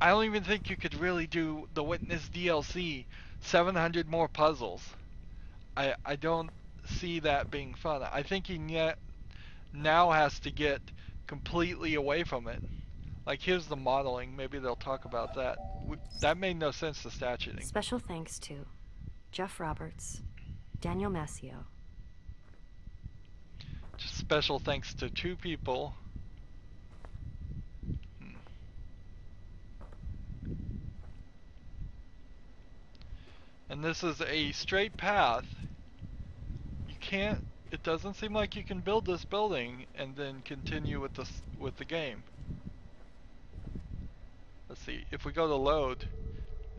I don't even think you could really do The Witness DLC, 700 more puzzles. I don't see that being fun. I think he now has to get completely away from it. Like, here's the modeling. Maybe they'll talk about that. That made no sense to statuing. Special thanks to Jeff Roberts, Daniel Massio. Just special thanks to 2 people. And this is a straight path. You can't, it doesn't seem like you can build this building and then continue with the game. Let's see, if we go to load,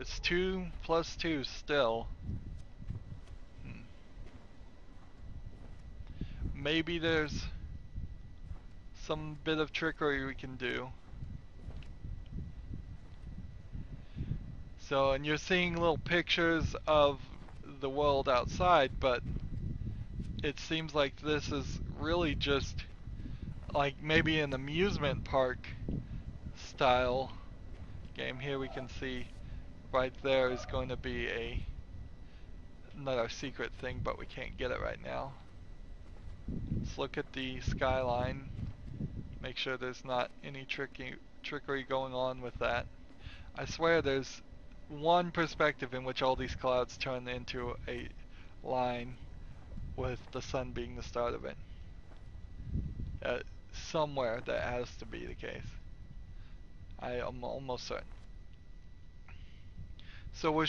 it's 2 plus 2 still. Maybe there's some bit of trickery we can do. So, and you're seeing little pictures of the world outside, but it seems like this is really just like maybe an amusement park style game. Here we can see right there is going to be another secret thing, but we can't get it right now. Let's look at the skyline, make sure there's not any trickery going on with that. I swear there's one perspective in which all these clouds turn into a line with the sun being the start of it. Somewhere that has to be the case. I am almost certain. So we're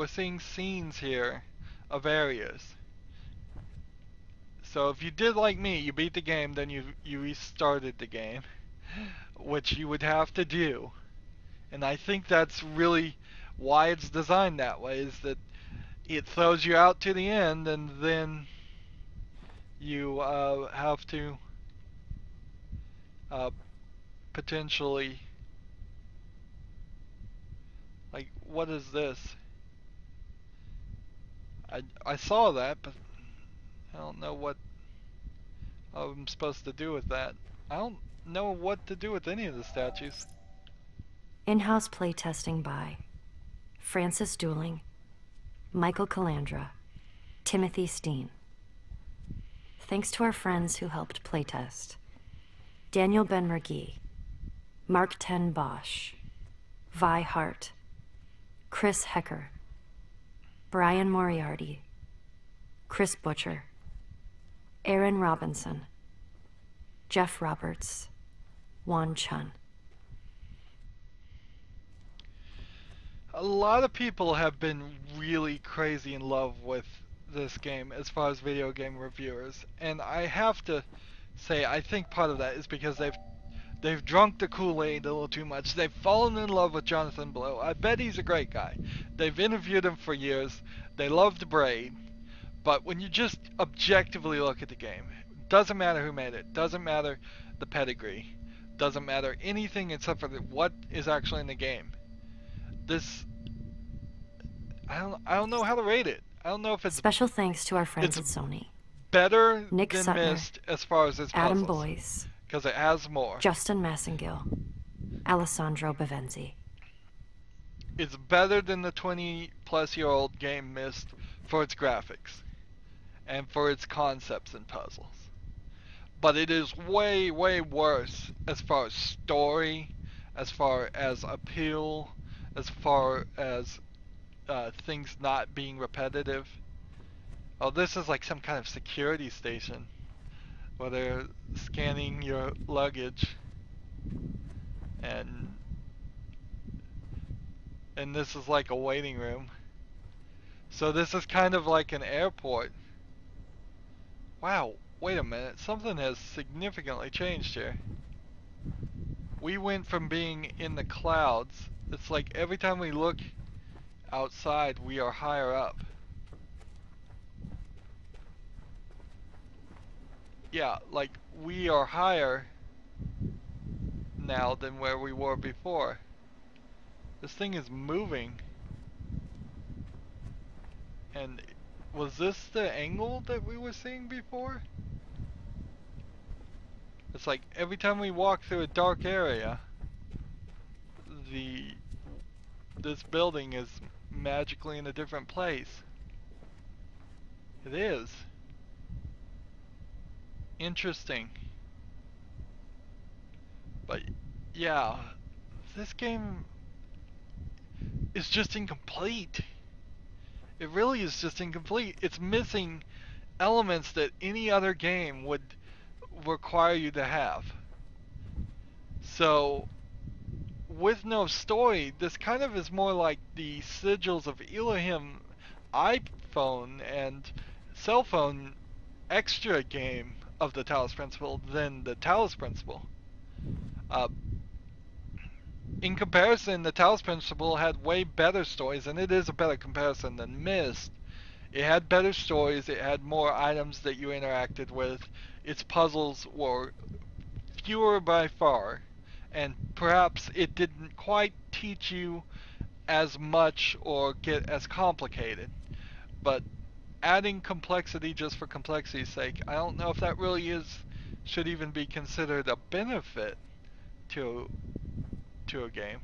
seeing scenes here of areas. So if you did like me, you beat the game, then you restarted the game, which you would have to do. And I think that's really why it's designed that way, is that it throws you out to the end and then you have to potentially, like, what is this? I saw that, but I don't know what I'm supposed to do with that. I don't know what to do with any of the statues. In-house playtesting by Francis Dooling, Michael Calandra, Timothy Steen. Thanks to our friends who helped playtest: Daniel Ben-Mergui, Mark Ten Bosch, Vi Hart, Chris Hecker, Brian Moriarty, Chris Butcher, Aaron Robinson, Jeff Roberts, Juan Chun. a lot of people have been really crazy in love with this game as far as video game reviewers, and I have to say I think part of that is because they've drunk the Kool-Aid a little too much. They've fallen in love with Jonathan Blow. I bet he's a great guy. They've interviewed him for years. They loved Braid. But when you just objectively look at the game, doesn't matter who made it, doesn't matter the pedigree, doesn't matter anything except for what is actually in the game. This, I don't know how to rate it. I don't know if it's Special thanks to our friends at Sony. better Nick than Sutner, Myst as far as its Adam puzzles, Boyes, because it has more. Justin Massengill, Alessandro Bavenzi. It's better than the 20-plus-year-old game Myst for its graphics and for its concepts and puzzles. But it is way, way worse as far as story, as far as appeal, as far as things not being repetitive. Oh, this is like some kind of security station where they're scanning your luggage, and this is like a waiting room. So this is kind of like an airport. Wow, wait a minute, something has significantly changed here. We went from being in the clouds, it's like every time we look outside we are higher up. Yeah, like we are higher now than where we were before. This thing is moving. And was this the angle that we were seeing before? It's like every time we walk through a dark area, this building is magically in a different place. It is. Interesting. But yeah, this game is just incomplete. It really is just incomplete. It's missing elements that any other game would require you to have. So, with no story, this kind of is more like the Sigils of Elohim iPhone and cell phone extra game of the Talos Principle than the Talos Principle. In comparison, the Talos Principle had way better stories, and it is a better comparison than Myst. It had better stories, it had more items that you interacted with, its puzzles were fewer by far, and perhaps it didn't quite teach you as much or get as complicated. But adding complexity just for complexity's sake, I don't know if that really should even be considered a benefit to a game.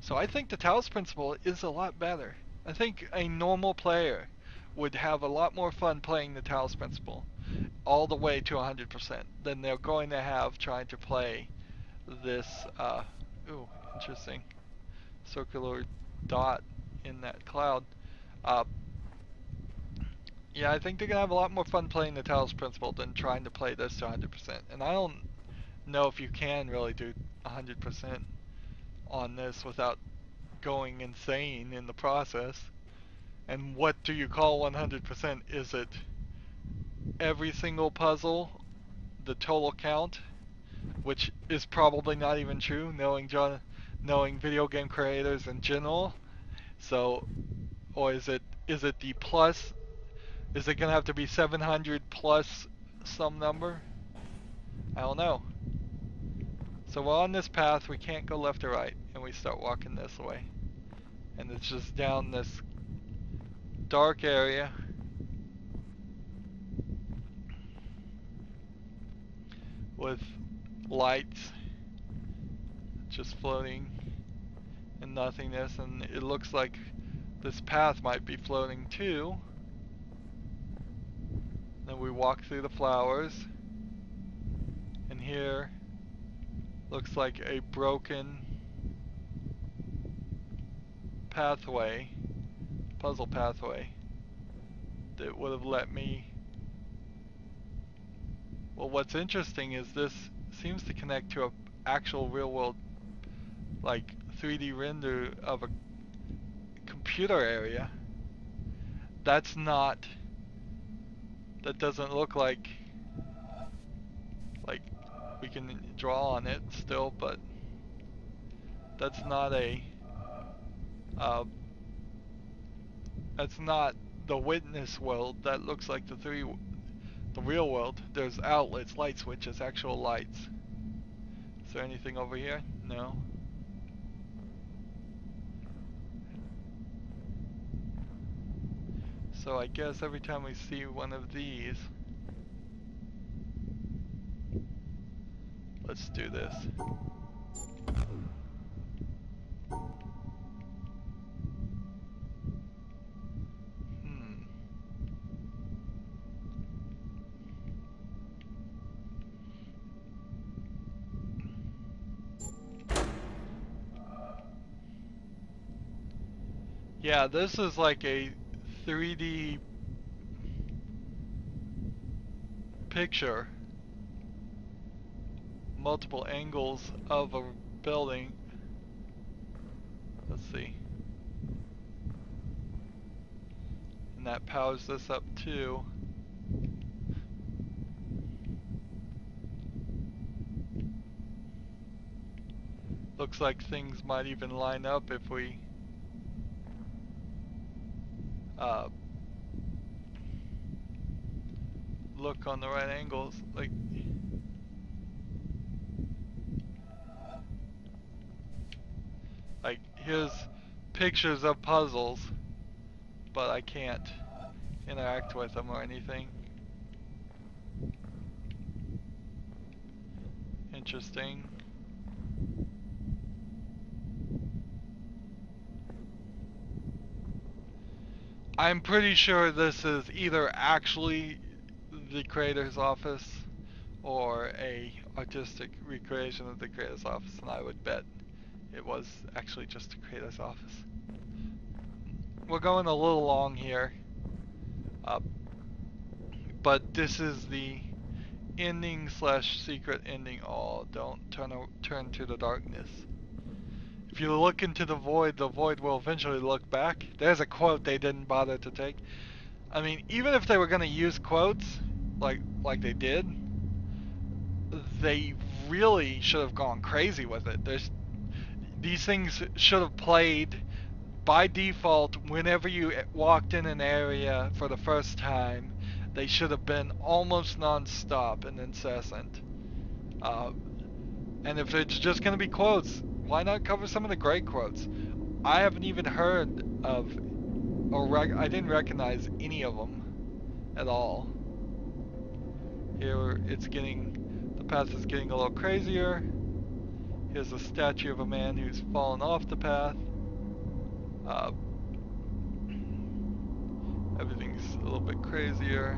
So I think the Talos Principle is a lot better. I think a normal player would have a lot more fun playing the Talos Principle all the way to 100% than they're going to have trying to play this ooh, interesting circular dot in that cloud. Yeah, I think they're gonna have a lot more fun playing the Talos Principle than trying to play this to 100%. And I don't know if you can really do 100% on this without going insane in the process. And what do you call 100%? Is it every single puzzle, the total count, which is probably not even true, knowing video game creators in general? So, or is it the plus? Is it gonna have to be 700 plus some number? I don't know. So we're on this path, we can't go left or right, and we start walking this way. And it's just down this dark area. With lights just floating in nothingness, and it looks like this path might be floating too. Then we walk through the flowers, and here looks like a broken pathway, puzzle pathway, that would have let me... Well, what's interesting is this seems to connect to a actual real world, like 3D render of computer area. That's not, that doesn't look like we can draw on it still, but that's not a, that's not the witness world. That looks like the real world. There's outlets, light switches, actual lights. Is there anything over here? No. So I guess every time we see one of these, let's do this. Yeah, this is like a 3D picture. Multiple angles of a building. Let's see. And that powers this up too. Looks like things might even line up if we look on the right angles. Like here's pictures of puzzles, but I can't interact with them or anything. Interesting. I'm pretty sure this is either actually the creator's office or a artistic recreation of the creator's office, and I would bet it was actually just the creator's office. We're going a little long here, but this is the ending slash secret ending. Oh, don't turn to the darkness. If you look into the void will eventually look back. There's a quote they didn't bother to take. I mean, even if they were going to use quotes, like they did, they really should have gone crazy with it. These things should have played by default whenever you walked in an area for the first time. They should have been almost non-stop and incessant. And if it's just going to be quotes, why not cover some of the great quotes? I haven't even heard of, I didn't recognize any of them at all. Here the path is getting a little crazier. Here's a statue of a man who's fallen off the path. Everything's a little bit crazier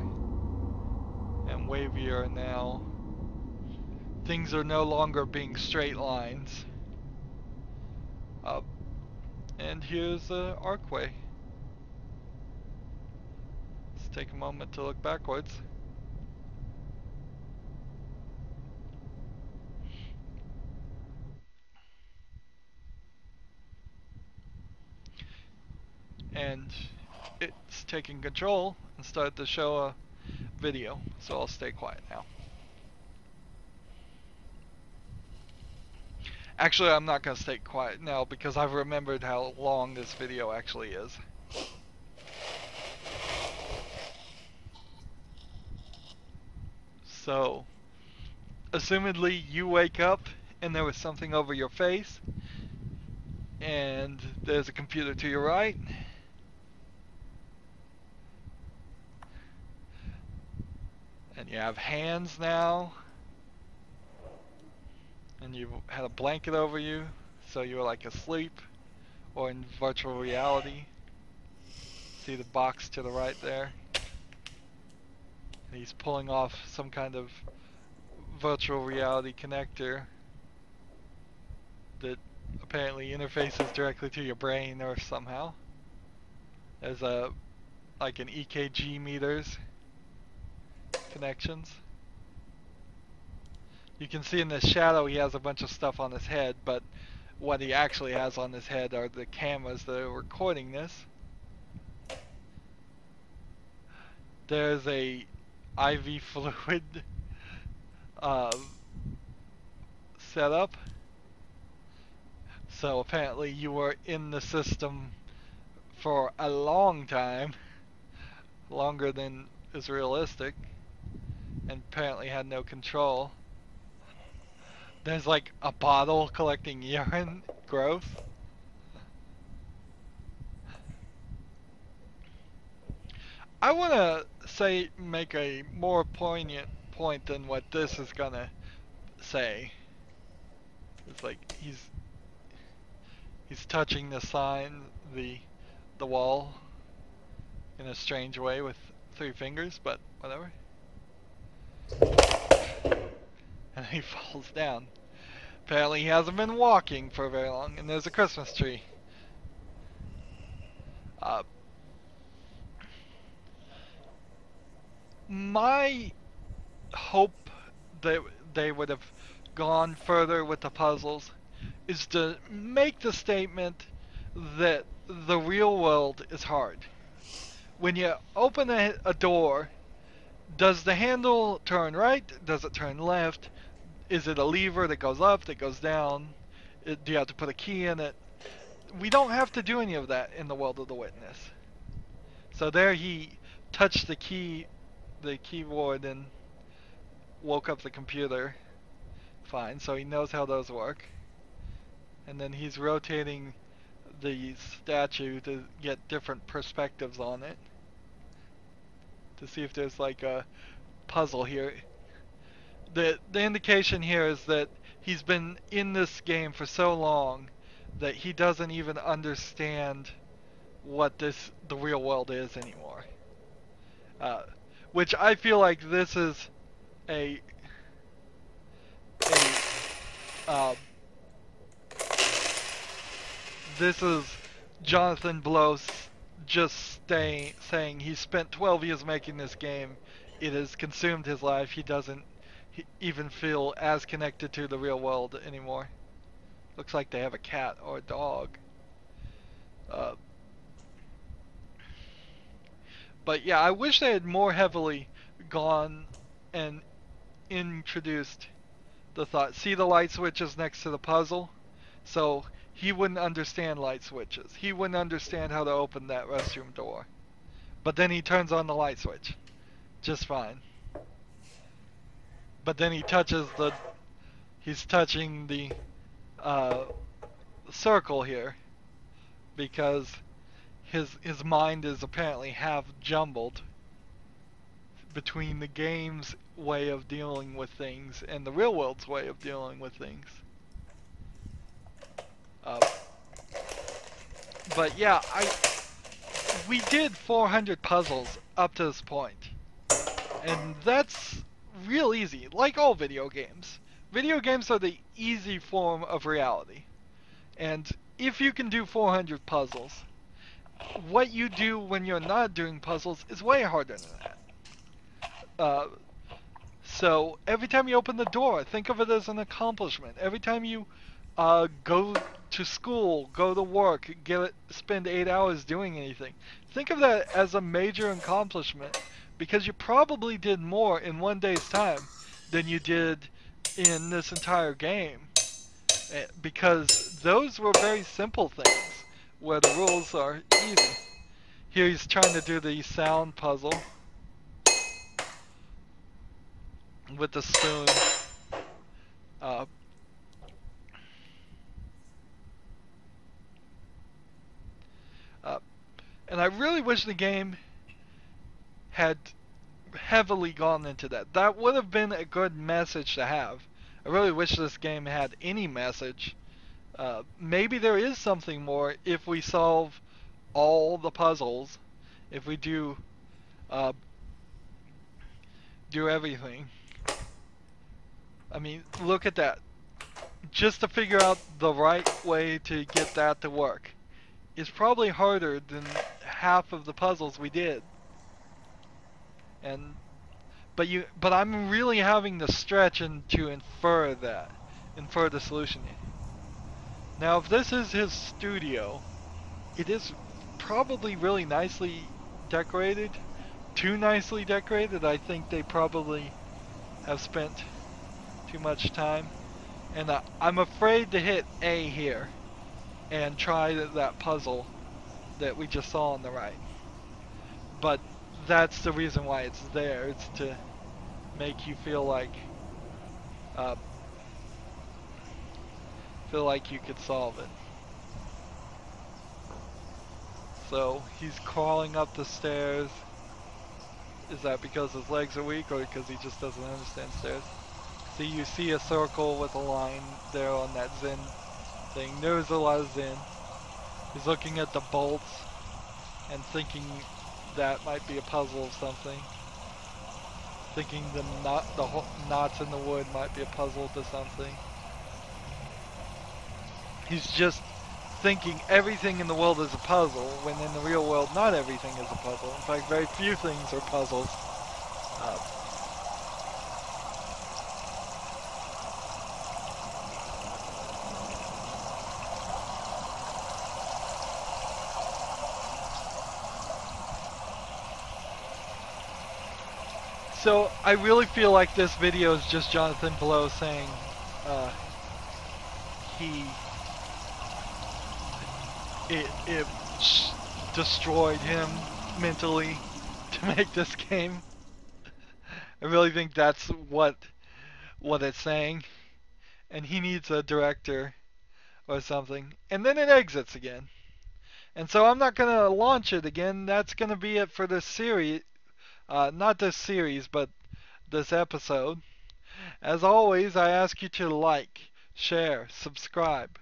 and wavier now. Things are no longer being straight lines. And here's the archway. Let's take a moment to look backwards. And it's taking control and started to show a video, so I'll stay quiet now. Actually, I'm not going to stay quiet now because I've remembered how long this video actually is. So, assumedly you wake up and there was something over your face, and there's a computer to your right. And you have hands now. And you had a blanket over you, so you were like asleep, or in virtual reality. See the box to the right there? And he's pulling off some kind of virtual reality connector that apparently interfaces directly to your brain or somehow. There's like an EKG meters connections. You can see in the shadow he has a bunch of stuff on his head, but what he actually has on his head are the cameras that are recording this. There's a IV fluid setup. So apparently you were in the system for a long time, longer than is realistic, and apparently had no control. There's like a bottle collecting urine. Gross. I want to make a more poignant point than what this is gonna say. It's like he's touching the sign, the wall, in a strange way with 3 fingers, but whatever. And he falls down. Apparently he hasn't been walking for very long, and there's a Christmas tree. My hope that they would have gone further with the puzzles is to make the statement that the real world is hard. When you open a door, does the handle turn right? Does it turn left? Is it a lever that goes up, that goes down? Do you have to put a key in it? We don't have to do any of that in the world of the Witness. So there he touched the keyboard and woke up the computer. Fine, so he knows how those work. And then he's rotating the statue to get different perspectives on it, to see if there's like a puzzle here. The indication here is that he's been in this game for so long that he doesn't even understand what the real world is anymore. Which I feel like this is this is Jonathan Blow just saying he spent 12 years making this game. It has consumed his life. He doesn't even feel as connected to the real world anymore. Looks like they have a cat or a dog. But yeah, I wish they had more heavily gone and introduced the thought. See the light switches next to the puzzle? So he wouldn't understand light switches. He wouldn't understand how to open that restroom door. But then he turns on the light switch. Just fine. But then he touches he's touching the circle here, because his mind is apparently half jumbled between the game's way of dealing with things and the real world's way of dealing with things. But yeah, we did 400 puzzles up to this point, and that's real easy. Like all video games are the easy form of reality, and if you can do 400 puzzles, what you do when you're not doing puzzles is way harder than that. So every time you open the door, think of it as an accomplishment. Every time you go to school, go to work, spend 8 hours doing anything, think of that as a major accomplishment, because you probably did more in one day's time than you did in this entire game, because those were very simple things where the rules are easy. Here he's trying to do the sound puzzle with the spoon. And I really wish the game had heavily gone into that. That would have been a good message to have. I really wish this game had any message. Maybe there is something more if we solve all the puzzles, if we do everything. I mean, look at that. Just to figure out the right way to get that to work is probably harder than half of the puzzles we did. But I'm really having to stretch and to infer the solution. Now, if this is his studio, it is probably really nicely decorated. Too nicely decorated. I think they probably have spent too much time. And I'm afraid to hit A here and try that puzzle that we just saw on the right. But that's the reason why it's there. It's to make you feel like you could solve it. So he's crawling up the stairs. Is that because his legs are weak or because he just doesn't understand stairs? See, you see a circle with a line there on that Zen thing. There's a lot of Zen. He's looking at the bolts and thinking that might be a puzzle of something. Thinking the knots in the wood might be a puzzle to something. He's just thinking everything in the world is a puzzle, when in the real world not everything is a puzzle. In fact, very few things are puzzles. So I really feel like this video is just Jonathan Blow saying it destroyed him mentally to make this game. I really think that's what it's saying, and he needs a director or something, and then it exits again. And so I'm not gonna launch it again. That's gonna be it for this series. Not this series, but this episode. As always, I ask you to like, share, subscribe,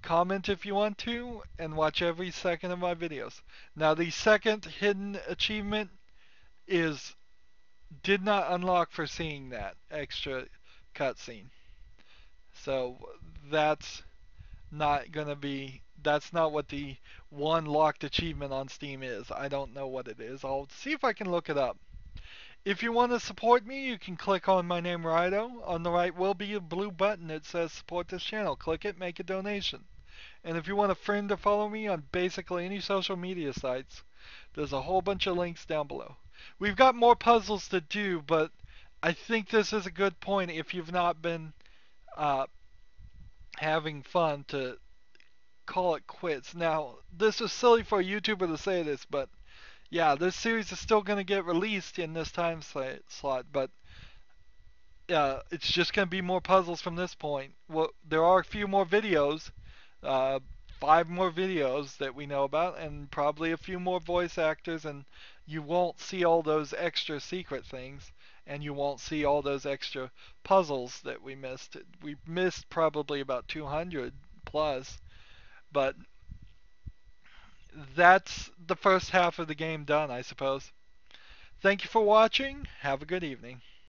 comment if you want to, and watch every second of my videos. Now, the second hidden achievement did not unlock for seeing that extra cutscene. So that's not what the one locked achievement on Steam is. I don't know what it is. I'll see if I can look it up. If you want to support me, you can click on my name, Rydo. On the right will be a blue button that says support this channel. Click it, make a donation. And if you want a friend to follow me on basically any social media sites, there's a whole bunch of links down below. We've got more puzzles to do, but I think this is a good point if you've not been having fun to call it quits. Now, this is silly for a YouTuber to say this, but yeah, this series is still going to get released in this time slot, but it's just going to be more puzzles from this point. Well, there are a few more videos, 5 more videos that we know about, and probably a few more voice actors, and you won't see all those extra secret things, and you won't see all those extra puzzles that we missed. We missed probably about 200 plus, but that's the first half of the game done, I suppose. Thank you for watching. Have a good evening.